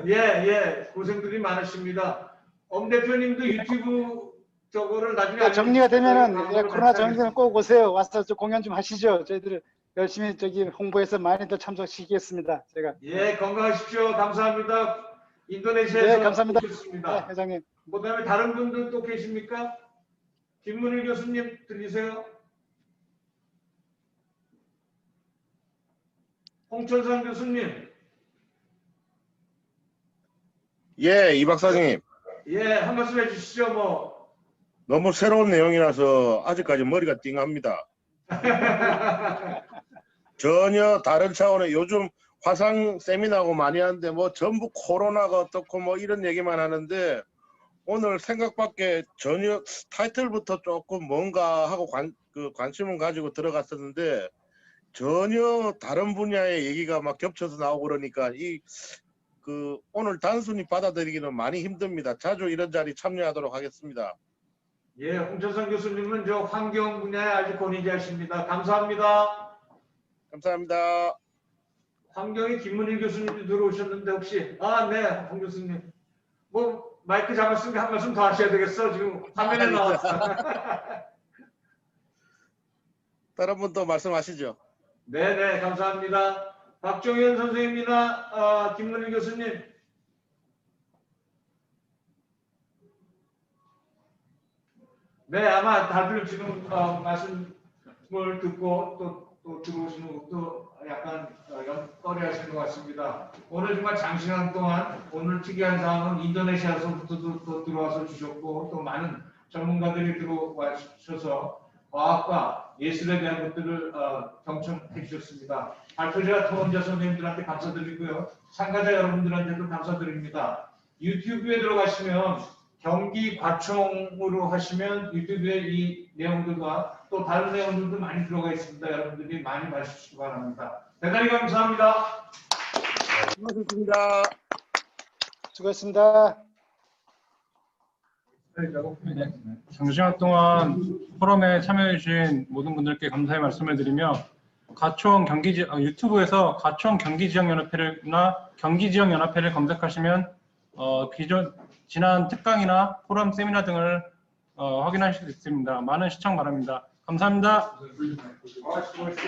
예, 고생들이 많으십니다. 엄 대표님도 유튜브 저거를 나중에 정리가 되면은 코로나 정리되면 꼭 오세요. 와서 저 공연 좀 하시죠. 저희들 열심히 홍보해서 많이들 참석시키겠습니다. 제가. 예, 건강하십시오. 감사합니다. 인도네시아에서 네, 감사합니다. 오셨습니다. 네, 회장님. 그다음에 다른 분들 또 계십니까? 김문일 교수님 들리세요? 홍철상 교수님. 예, 이 박사님. 예, 한 말씀 해주시죠. 뭐. 너무 새로운 내용이라서 아직까지 머리가 띵합니다. 전혀 다른 차원의 요즘 화상 세미나하고 많이 하는데 뭐 전부 코로나가 어떻고 뭐 이런 얘기만 하는데 오늘 생각밖에 전혀 타이틀부터 조금 뭔가 하고 관심을 가지고 들어갔었는데 전혀 다른 분야의 얘기가 막 겹쳐서 나오고 그러니까 오늘 단순히 받아들이기는 많이 힘듭니다. 자주 이런 자리 참여하도록 하겠습니다. 예, 홍철상 교수님은 저 환경 분야에 아주 권위자이십니다. 감사합니다. 감사합니다. 환경의 김문일 교수님도 들어오셨는데 혹시 네, 홍 교수님 뭐 마이크 잡았으니까 한 말씀 더 하셔야 되겠어. 지금 화면에 나왔어. 다른 분 또 말씀하시죠. 네, 감사합니다. 박종현 선생님이나 김문일 교수님. 네, 아마 다들 지금 말씀을 듣고 또 들어오시는 것도 약간 꺼려하시는 것 같습니다. 오늘 정말 장시간 동안 오늘 특이한 상황은 인도네시아에서부터 또 들어와서 주셨고 또 많은 전문가들이 들어와주셔서 과학과 예술에 대한 것들을 경청해 주셨습니다. 발표자 토론자 선생님들한테 감사드리고요. 참가자 여러분들한테도 감사드립니다. 유튜브에 들어가시면 경기 과총으로 하시면 유튜브에 이 내용들과 또 다른 내용들도 많이 들어가 있습니다. 여러분들이 많이 봐주시기 바랍니다. 대단히 감사합니다. 수고하셨습니다. 수고했습니다. 장시간 동안 포럼에 참여해 주신 모든 분들께 감사의 말씀을 드리며 유튜브에서 가총 경기지역연합회나 경기지역연합회를 검색하시면 지난 특강이나 포럼 세미나 등을 확인하실 수 있습니다. 많은 시청 바랍니다. 감사합니다. 수고하셨습니다.